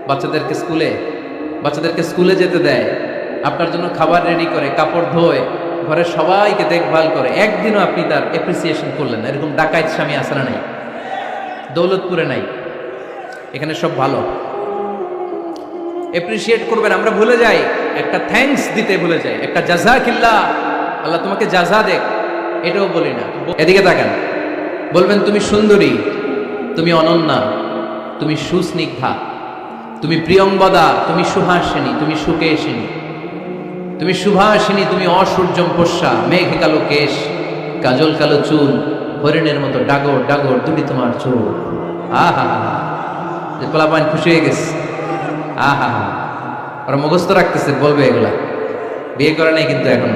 বাচ্চাদেরকে স্কুলে যেতে দেয়, আপনার জন্য খাবার রেডি করে, কাপড় ধোয়, ঘরের সবাইকে দেখভাল করে। একদিনও আপনি তার অ্যাপ্রিসিয়েশন করলেন না। এরকম ডাকাইত স্বামী আসরা নাই, দৌলতপুরে নাই, এখানে সব ভালো। অ্যাপ্রিসিয়েট করবেন। আমরা ভুলে যাই, একটা থ্যাঙ্কস দিতে ভুলে যাই, একটা জাযাকিল্লাহ, আল্লাহ তোমাকে জাযা দেখ, এটাও বলি না। এদিকে তাকান, বলবেন তুমি সুন্দরী, তুমি অনন্যা, তুমি সুস্নিগ্ধা, তুমি প্রিয়ংবদা, তুমি সুহাসিনী, তুমি সুকেশিনী, তুমি সুভাষিনী, তুমি অসূর্যম পোষ্যা, মেঘ কালো কেশ, কাজল কালো চুল, হরিণের মতো ডাগর ডাগর দুটি তোমার চুল। আহা, যে পোলাপান খুশি হয়ে গেছে। আহা, ওরা মুখস্থ রাখতেছে, বলবে এগুলা, বিয়ে করে নাই কিন্তু এখন।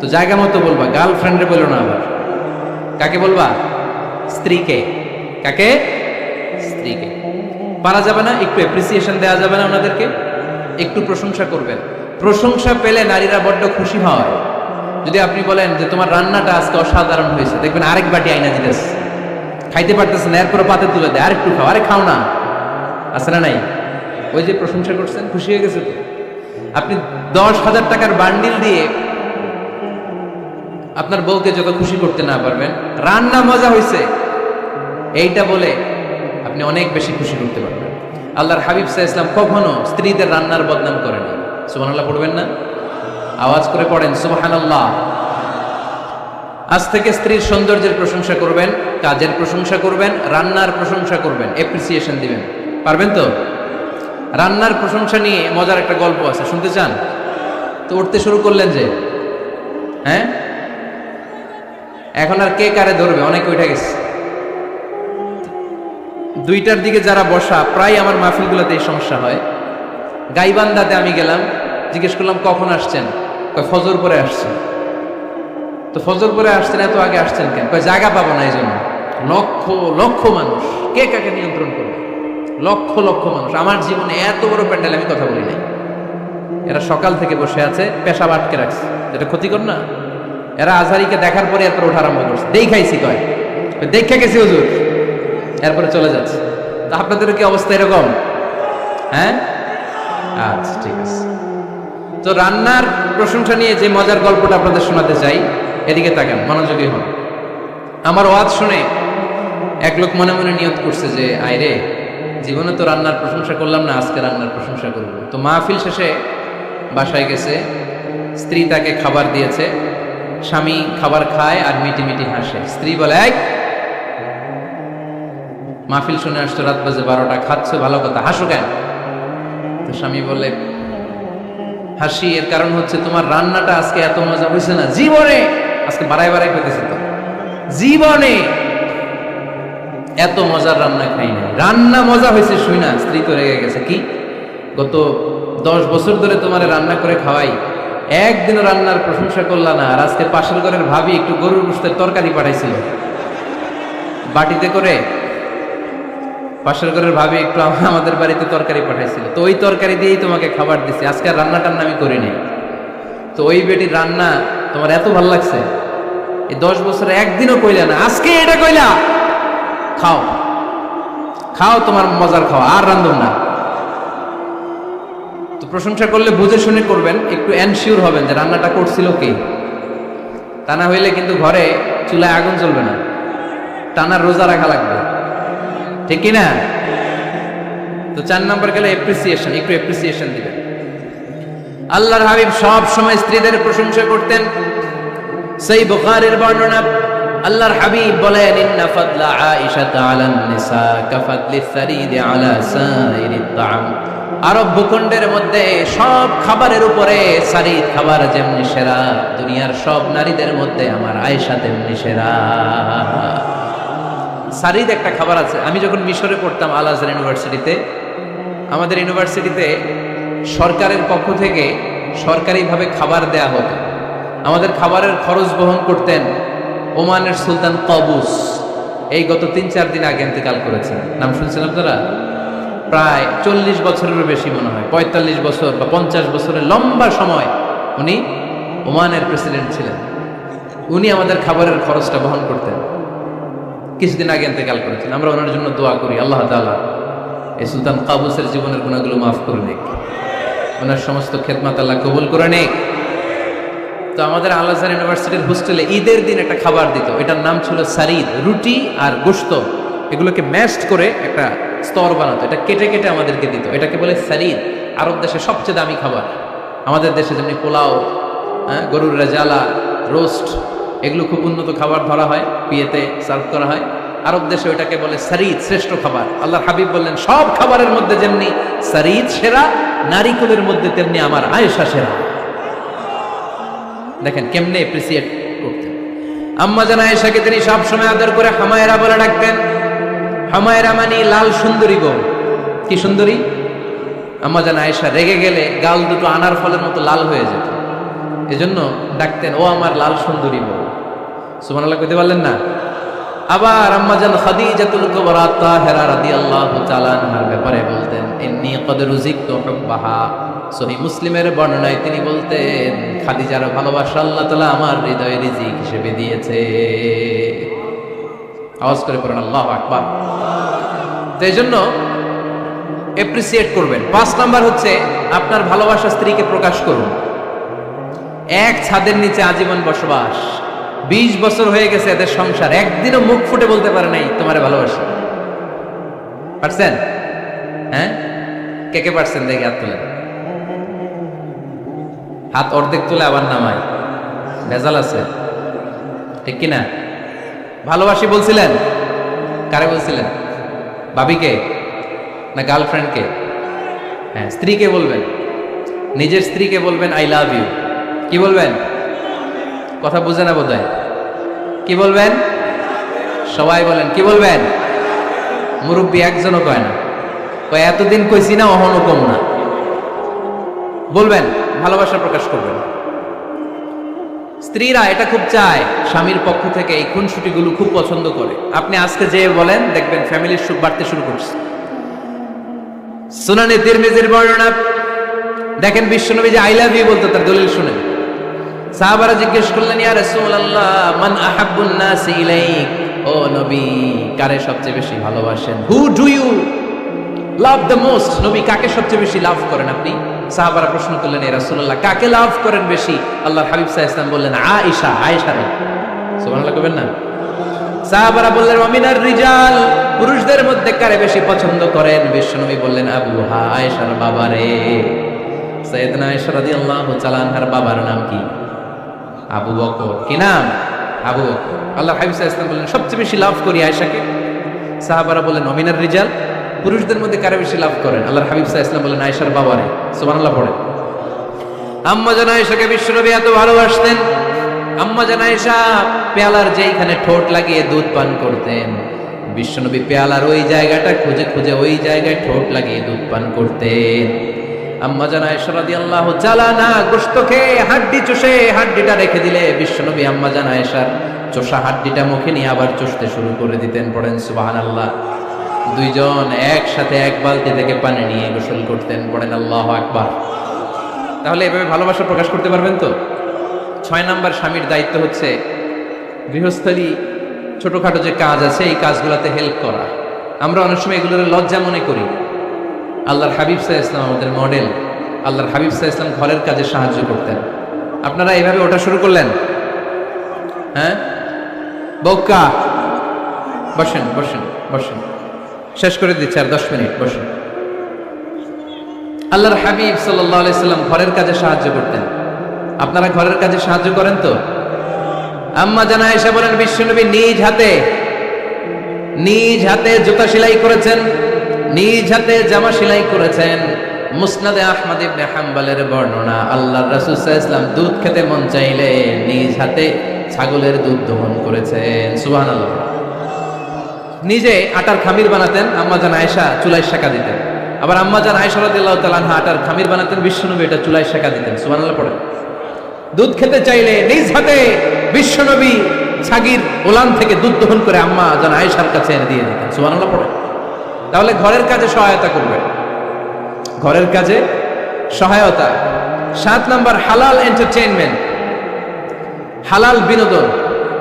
তো জায়গা মতো বলবা, গার্লফ্রেন্ডে বলো না। আবার কাকে বলবা? স্ত্রীকে। কাকে? স্ত্রীকে। পারা যাবে না একটু অ্যাপ্রিসিয়েশন দেওয়া যাবে না ওনাদেরকে? একটু প্রশংসা করবেন। প্রশংসা পেলে নারীরা বড্ড খুশি হয়। যদি আপনি বলেন যে তোমার রান্নাটা আজকে অসাধারণ হয়েছে, দেখবেন আরেক বাটি আইনা দিতেছে, খাইতে পারতেছে না, এরপরে পাতে তুলে দেয়, আরেকটু খাও, আরে খাও না, আছে না নাই? ওই যে প্রশংসা করছেন, খুশি হয়ে গেছে তো। আপনি 10,000 টাকার বান্ডিল দিয়ে আপনার বউকে যত খুশি করতে না পারবেন, রান্না মজা হয়েছে এইটা বলে আপনি অনেক বেশি খুশি করতে পারবেন। আল্লাহর হাবিব সাল্লাল্লাহু আলাইহি ওয়াসাল্লাম কখনো স্ত্রীদের রান্নার বদনাম করেন। সুবহানাল্লাহ পড়বেন না? আওয়াজ করে পড়েন সুবহানাল্লাহ। আজ থেকে স্ত্রীর সৌন্দর্যের প্রশংসা করবেন, কাজের প্রশংসা করবেন, রান্নার প্রশংসা করবেন, অ্যাপ্রিসিয়েশন দিবেন। পারবেন তো? রান্নার প্রশংসা নিয়ে মজার একটা গল্প আছে, শুনতে চান? তো উঠতে শুরু করলেন যে, হ্যাঁ, এখন আর কে কারে ধরবে? অনেকে উঠে গেছে। 2টার দিকে যারা বসা, প্রায় আমার মাহফিলগুলোতে এই সমস্যা হয়। গাইবান্ধাতে আমি গেলাম, জিজ্ঞেস করলাম কখন আসছেন? কয় ফজর পরে আসছেন। তো ফজর পরে আসছেন, এত আগে আসছেন কেন? কয় জায়গা পাবো না, এই জন্য। লক্ষ লক্ষ মানুষ, কে কাকে নিয়ন্ত্রণ করবে? লক্ষ লক্ষ মানুষ। আমার জীবনে এত বড় প্যান্ডেল আমি কথা বলি নাই। এরা সকাল থেকে বসে আছে, পেশাব আটকে রাখছে, যেটা ক্ষতিকর না? এরা আজহারিকে দেখার পরে এরপর ওঠা আরম্ভ করছে। দেখাইছি, কয় দেখে গেছি হুজুর, এরপরে চলে যাচ্ছে। তা আপনাদের কি অবস্থা এরকম? হ্যাঁ, আচ্ছা ঠিক আছে। তো রান্নার প্রশংসা নিয়ে যে মজার গল্পটা আপনাদের শোনাতে চাই, এদিকে তাকান, মনোযোগী হন। আমার ওয়াজ শুনে এক লোক মনে মনে নিয়ত করছে যে আইরে, জীবনে তো রান্নার প্রশংসা করলাম না, আজকে রান্নার প্রশংসা করব। তো মাহফিল শেষে বাসায় গেছে, স্ত্রী তাকে খাবার দিয়েছে, স্বামী খাবার খায় আর মিটি মিটি হাসে। স্ত্রী বলে, এই মাহফিল শুনে আসছো, রাত বাজে 12টা, খাচ্ছ ভালো কথা, হাসো কেন? তো স্বামী বলে, হাসি এর কারণ হচ্ছে তোমার রান্নাটা আজকে এত মজা হয়েছে না, জীবনে, আজকে বাড়াই বাড়াই পেতেছে তো, জীবনে এত মজার রান্না খাই না। রান্না মজা হয়েছে শুই না। স্ত্রী তো রেগে গেছে, কি গত 10 বছর ধরে তোমার রান্না করে খাওয়াই, একদিনও রান্নার প্রশংসা করলা না, আর আজকে পাশের ঘরের ভাবি একটু গরুর গোশতের তরকারি পাঠাইছিল বাটিতে করে, পাশের ঘরের ভাবি একটু আমাদের বাড়িতে তরকারি পাঠাইছিল, তো ওই তরকারি দিয়েই তোমাকে খাবার দিছি, আজকে আর রান্না টান্না আমি করি নাই। তো ওই বেটির রান্না তোমার এত ভালো লাগছে, এই 10 বছরে একদিনও কইলা না, আজকে এটা কইলা, খাও খাও, তোমার মজার খাওয়া, আর রান্ধব না। তো প্রশংসা করলে বুঝে শুনে করবেন, একটু এনশিওর হবেন যে রান্নাটা করছিল কে। তা না হইলে কিন্তু ঘরে চুলায় আগুন জ্বলবে না, টানার রোজা রাখা লাগবে, ঠিক কি না? তো 4 নম্বর গেলে অ্যাপ্রিসিয়েশন, একটু অ্যাপ্রিসিয়েশন দিবেন। আল্লাহর হাবিব সব সময় স্ত্রীদের প্রশংসা করতেন। সেই বুখারীর বর্ণনা, আল্লাহর হাবিব বলেন, ইন্না ফাদলা আয়েশা আলান নিসা কাফাদলি সারিদি আলা সাইরিত তাআম। আরব ভূখণ্ডের মধ্যে সব খাবারের উপরে সারিদ খাবার যেমনি সেরা, দুনিয়ার সব নারীদের মধ্যে আমার আয়েশা তেমনি সেরা। সারিদ একটা খাবার আছে। আমি যখন মিশরে পড়তাম আল আজহার ইউনিভার্সিটিতে, আমাদের ইউনিভার্সিটিতে সরকারের পক্ষ থেকে সরকারিভাবে খাবার দেয়া হতো। আমাদের খাবারের খরচ বহন করতেন ওমানের সুলতান কাবুস। এই গত 3-4 দিন আগে ইন্তেকাল করেছেন, নাম শুনছেন আপনারা? প্রায় 40 বছরেরও বেশি মনে হয়, 45 বছর বা 50 বছরের লম্বা সময় উনি ওমানের প্রেসিডেন্ট ছিলেন। উনি আমাদের খাবারের খরচটা বহন করতেন। কিছুদিন আগে ইন্তেকাল করেছেন। আমরা ওনার জন্য দোয়া করি আল্লাহ তাআলা এই সুলতান কাবুসের জীবনের গুনাহগুলো মাফ করে নিক, ওনার সমস্ত খেদমত আল্লাহ কবুল করে নিক। তো আমাদের আল আজহার ইউনিভার্সিটির হোস্টেলে ঈদের দিন একটা খাবার দিত, এটার নাম ছিল সারিদ। রুটি আর গোশত এগুলোকে ম্যাশড করে একটা স্তর বানাতো, এটা কেটে কেটে আমাদেরকে দিত, এটাকে বলে সারিদ। আরব দেশে সবচেয়ে দামি খাবার। আমাদের দেশে যেমনি পোলাও, গরুর রেজালা, রোস্ট, এগুলো খুব উন্নত খাবার ধরা হয়, বিয়েতে সার্ভ করা হয়। আরব দেশে ওইটাকে বলে সারিদ, শ্রেষ্ঠ খাবার। আল্লাহর হাবিব বললেন সব খাবারের মধ্যে যেমনি সারিদ সেরা, নারিকেলের মধ্যে তেমনি আমার আয়েশা সেরা। দেখেন কেমনে অ্যাপ্রিসিয়েট করতেন। আম্মা জান আয়েশাকে তিনি সব সময় আদর করে হামায়রা বলে ডাকতেন। হামায়রা মানে লাল সুন্দরী বউ। কি সুন্দরী? আম্মা জান আয়েশা রেগে গেলে গাল দুটো আনার ফলের মতো লাল হয়ে যেত, এজন্য ডাকতেন ও আমার লাল সুন্দরী বউ। সুবহানাল্লাহ কইতে পারলেন না? আবার আম্মা জান খাদিজাতুল কুবরা তাহেরা রাদিয়াল্লাহু তাআলা আনহার ব্যাপারে বলতেন ইন্নী ক্বাদ রুজিকতু হুব্বাহা। সহিহ মুসলিমের বর্ণনায় তিনি বলতেন খাদিজার ভালোবাসা আল্লাহ তাআলা আমার হৃদয়ে রিজিক হিসেবে দিয়েছে। আওয়াজ করে পড়েন আল্লাহু আকবার। তো এইজন্য অ্যাপ্রিসিয়েট করবেন। 5 নাম্বার হচ্ছে আপনার ভালোবাসা স্ত্রীকে প্রকাশ করুন। এক ছাদের নিচে আজীবন বসবাস, 20 বছর হয়ে গেছে এদের সংসার, একদিনও মুখ ফুটে বলতে পারে নাই তোমারে ভালোবাসি। পারছেন? হ্যাঁ, কে কে পারছেন? দেখে হাত তুলেন। হাত অর্ধেক তুলে আবার নামায়, ভেজাল আছে, ঠিক কিনা? ভালোবাসি বলছিলেন? কারে বলছিলেন? ভাবিকে না গার্লফ্রেন্ডকে? হ্যাঁ, স্ত্রীকে বলবেন, নিজের স্ত্রীকে বলবেন আই লাভ ইউ। কি বলবেন? কথা বুঝে না বোধহয়। কি বলবেন? সবাই বলেন। কি বলবেন? মুরব্বী একজনও কয় না, কয় এতদিন কইছি না, অহনো কম না। বলবেন, ভালোবাসা প্রকাশ করবেন। স্ত্রীরা এটা খুব চায়, স্বামীর পক্ষ থেকে এই খুনসুটিগুলো খুব পছন্দ করে। আপনি আজকে যে বলেন, দেখবেন ফ্যামিলির সুখ বাড়তে শুরু করছে। সুনানে তিরমিজির বর্ণনা দেখেন, বিশ্বনবী যে আই লাভ ইউ বলতো তার দলিল শুনেন। সাহাবারা জিজ্ঞেস করলেন ইয়া রাসূলুল্লাহ মান আহাব্বুন নাস ইলাইক, ও নবী কারে সবচেয়ে বেশি ভালোবাসেন? Who do you love the most? নবী কাকে সবচেয়ে বেশি লাভ করেন আপনি? সাহাবারা প্রশ্ন করলেন ইয়া রাসূলুল্লাহ কাকে লাভ করেন বেশি? আল্লাহর হাবিব সাল্লাল্লাহু আলাইহি ওয়াসাল্লাম বললেন আয়েশা, আয়েশা রে। সুবহানাল্লাহ কইবেন না? সাহাবারা বললেন ওয়ামিনার রিজাল, পুরুষদের মধ্যে কারে বেশি পছন্দ করেন? বিশ্বনবী বললেন আবুহা, আয়েশার বাবা রে। সাইয়েদনা আয়েশা রাদিয়াল্লাহু তাআলা আনহার বাবার নাম কি? আবু বকর। কি নাম? আবু বকর। আল্লাহর হাবিব সাল্লাল্লাহু আলাইহি ওয়াসাল্লাম বললেন সবচেয়ে বেশি লাভ করি আয়েশাকে। সাহাবারা বললেন ওয়ামিনার রিজাল, পুরুষদের মধ্যে কারে বেশি লাভ করেন? আল্লাহর হাবিব সাল্লাল্লাহু আলাইহি ওয়াসাল্লাম বললেন আয়েশার বাবা রে। সুবহানাল্লাহ পড়েন। আম্মা জান আয়েশাকে বিশ্বনবী এত ভালোবাসতেন। আম্মা জান আয়েশা পেয়ালার যেইখানে ঠোঁট লাগিয়ে দুধ পান করতেন, বিশ্বনবী পেয়ালার ওই জায়গাটা খুঁজে খুঁজে ওই জায়গায় ঠোঁট লাগিয়ে দুধ পান করতেন। আম্মা জান আয়েশা রাদিয়াল্লাহু তাআলা না গোশত খেয়ে হাড্ডি চুষে হাড্ডিটা রেখে দিলে বিশ্বনবী আম্মা জান আয়েশার চোষা হাড্ডিটা মুখে নিয়ে আবার চুষতে শুরু করে দিতেন। পড়েন সুবহানাল্লাহ। দুইজন একসাথে এক বালতি থেকে পানি নিয়ে গোসল করতেন। পড়েন আল্লাহু আকবার। তাহলে এভাবে ভালোবাসা প্রকাশ করতে পারবেন তো? 6 নাম্বার স্বামীর দায়িত্ব হচ্ছে গৃহস্থলী ছোটখাটো যে কাজ আছে এই কাজগুলোতে হেল্প করা। আমরা অনেক সময় এগুলোর লজ্জা মনে করি। আল্লাহর হাবিব সাল্লাল্লাহু আলাইহি ওয়াসাল্লাম আমাদের মডেল। আল্লাহর হাবিব সাল্লাল্লাহু আলাইহি ওয়াসাল্লাম ঘরের কাজে সাহায্য করতেন। আপনারা এইভাবে ওটা শুরু করলেন? হ্যাঁ, বউকা বসেন বসেন বসেন, শেষ করে দিচ্ছি আর 10 মিনিট, বসেন। আল্লাহর হাবিব সাল্লাল্লাহু আলাইহি সাল্লাম ঘরের কাজে সাহায্য করতেন। আপনারা ঘরের কাজে সাহায্য করেন তো? আম্মা জান আয়েশা বলেন বিশ্বনবী নিজ হাতে জুতা সেলাই করেছেন, নিজ হাতে জামা সেলাই করেছেন। মুসনাদে আহমদ ইবনে হাম্বলের বর্ণনা, আল্লাহর রাসূল সাল্লাল্লাহু আলাইহি ওয়াসাল্লাম দুধ খেতে মন চাইলে নিজ হাতে ছাগলের দুধ দহন করেছেন। সুবহানাল্লাহ। নিজে আটার খামির বানাতেন, আম্মা জান আয়েশা চুলায় সেকা দিতেন। আবার আম্মা জান আয়েশা রাদিয়াল্লাহু তাআলা আনহা আটার খামির বানাতেন, বিশ্বনবী এটা চুলায় সেকা দিতেন। সুবহানাল্লাহ পড়ে। দুধ খেতে চাইলে নিজ হাতে বিশ্বনবী ছাগির ওলান থেকে দুধ দহন করে আম্মা জান আয়েশার কাছে এনে দিয়ে দিতেন। সুবহানাল্লাহ পড়ে। তাহলে ঘরের কাজে সহায়তা করবেন, ঘরের কাজে সহায়তা। 7 নাম্বার হালাল এন্টারটেইনমেন্ট, হালাল বিনোদন,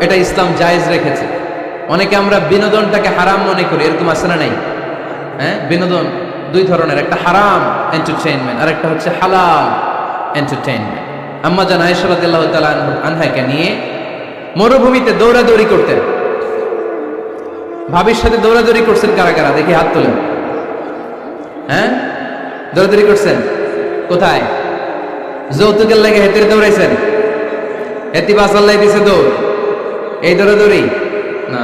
এটা ইসলাম জায়েজ রেখেছে। অনেকে আমরা বিনোদনটাকে হারাম মনে করি, এরকম আছে না নাই? হ্যাঁ, বিনোদন দুই ধরনের, একটা হারাম এন্টারটেইনমেন্ট আর একটা হচ্ছে হালাল এন্টারটেইনমেন্ট। আম্মা জান আয়েশা রাদিয়াল্লাহু তাআলা আনহাকে নিয়ে মরুভূমিতে দৌড়াদৌড়ি করতেন। ভাবির সাথে দৌড়াদৌড়ি করছেন কারা কারা, দেখি হাত তোলেন। হ্যাঁ, দৌড়াদৌড়ি করছেন কোথায়? যৌতুকের লাগে হেঁটে দৌড়াইছেন? হেতি বাসাল্লাই দিছে দৌড়, এই দৌড়াদৌড়ি না।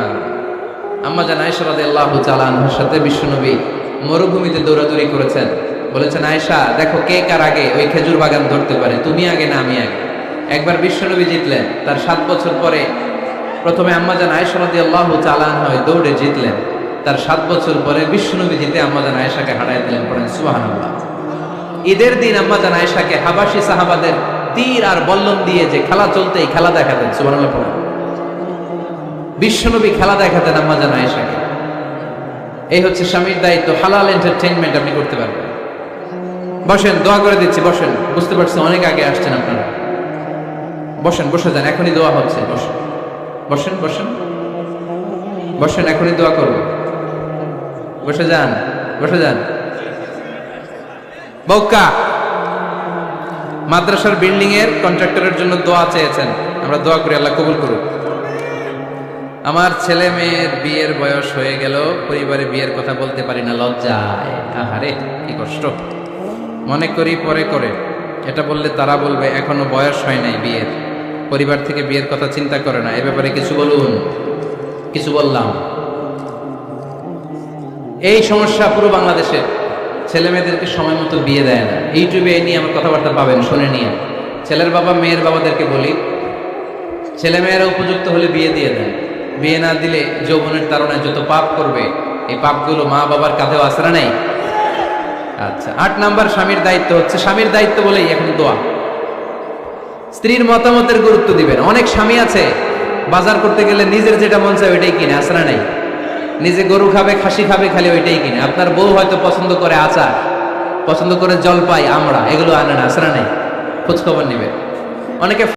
আম্মা জান আয়েশা রাদিয়াল্লাহু তাআলা আনহার সাথে বিশ্বনবী মরুভূমিতে দৌড়াদৌড়ি করেছেন। বলেছেন, আয়েশা দেখো কে কার আগে ওই খেজুর বাগান ধরতে পারে, তুমি আগে না আমি আগে। একবার বিশ্বনবী জিতলেন, তার 7 বছর পরে প্রথমে আম্মা জান আয়েশা রাদিয়াল্লাহু তাআলা আনহা ওই দৌড়ে জিতলেন। তার 7 বছর পরে বিশ্বনবী জিতে আম্মা জান আয়েশাকে হারায় দিলেন। পড়েন সুবহানাল্লাহ। ঈদের দিন আম্মা জান আয়েশাকে হাবাসী সাহাবাদের তীর আর বল্লম দিয়ে যে খেলা চলতেই খেলা দেখাতেন। সুবহানাল্লাহ পড়েন। বিশ্বনবী খেলা দেখাতেন আম্মা জান আয়েশাকে। এই হচ্ছে স্বামীর দায়িত্ব, হালাল এন্টারটেইনমেন্ট আপনি করতে পারবেন। বসেন, দোয়া করে দিচ্ছি, বসেন। বুঝতে পারছেন অনেক আগে আসছেন আপনারা, বসেন, বসে যান, এখনই দোয়া হচ্ছে। বসেন বসেন বসেন বসেন, এখনই দোয়া করব। বসে যান, বসে যান। বউকা মাদ্রাসার বিল্ডিং এর কন্ট্রাক্টরের জন্য দোয়া চেয়েছেন, আমরা দোয়া করি আল্লাহ কবুল করুন। আমার ছেলে মেয়ের বিয়ের বয়স হয়ে গেল, পরিবারে বিয়ের কথা বলতে পারি না, লজ্জায়। আহারে কি কষ্ট। মনে করি পরে করে, এটা বললে তারা বলবে এখনো বয়স হয় নাই বিয়ের, পরিবার থেকে বিয়ের কথা চিন্তা করে না। এ ব্যাপারে কিছু বলুন। কিছু বললাম। এই সমস্যা পুরো বাংলাদেশে, ছেলে মেয়েদেরকে সময় মতো বিয়ে দেয় না। ইউটিউবে এই নিয়ে আমার কথাবার্তা পাবেন, শুনে নিয়ে। ছেলের বাবা মেয়ের বাবাদেরকে বলি, ছেলে মেয়েরা উপযুক্ত হলে বিয়ে দিয়ে দেন। বিয়ে না দিলে যৌবনের তাড়নায় যত পাপ করবে, এই পাপগুলো মা বাবার কাঁধেও আসরা নেই। আচ্ছা, 8 নাম্বার স্বামীর দায়িত্ব হচ্ছে, স্বামীর দায়িত্ব বলেই এখন দোয়া। স্ত্রীর মতামতের গুরুত্ব দিবেন। অনেক স্বামী আছে বাজার করতে গেলে নিজের যেটা মন চায় ওইটাই কিনে, আসরা নাই। নিজে গরু খাবে, খাসি খাবে, খালি ওইটাই কিনে। আপনার বউ হয়তো পছন্দ করে আচার, পছন্দ করে জলপাই, আমড়া, এগুলো আনে না, আসরা নাই। খোঁজ খবর নিবে। অনেকে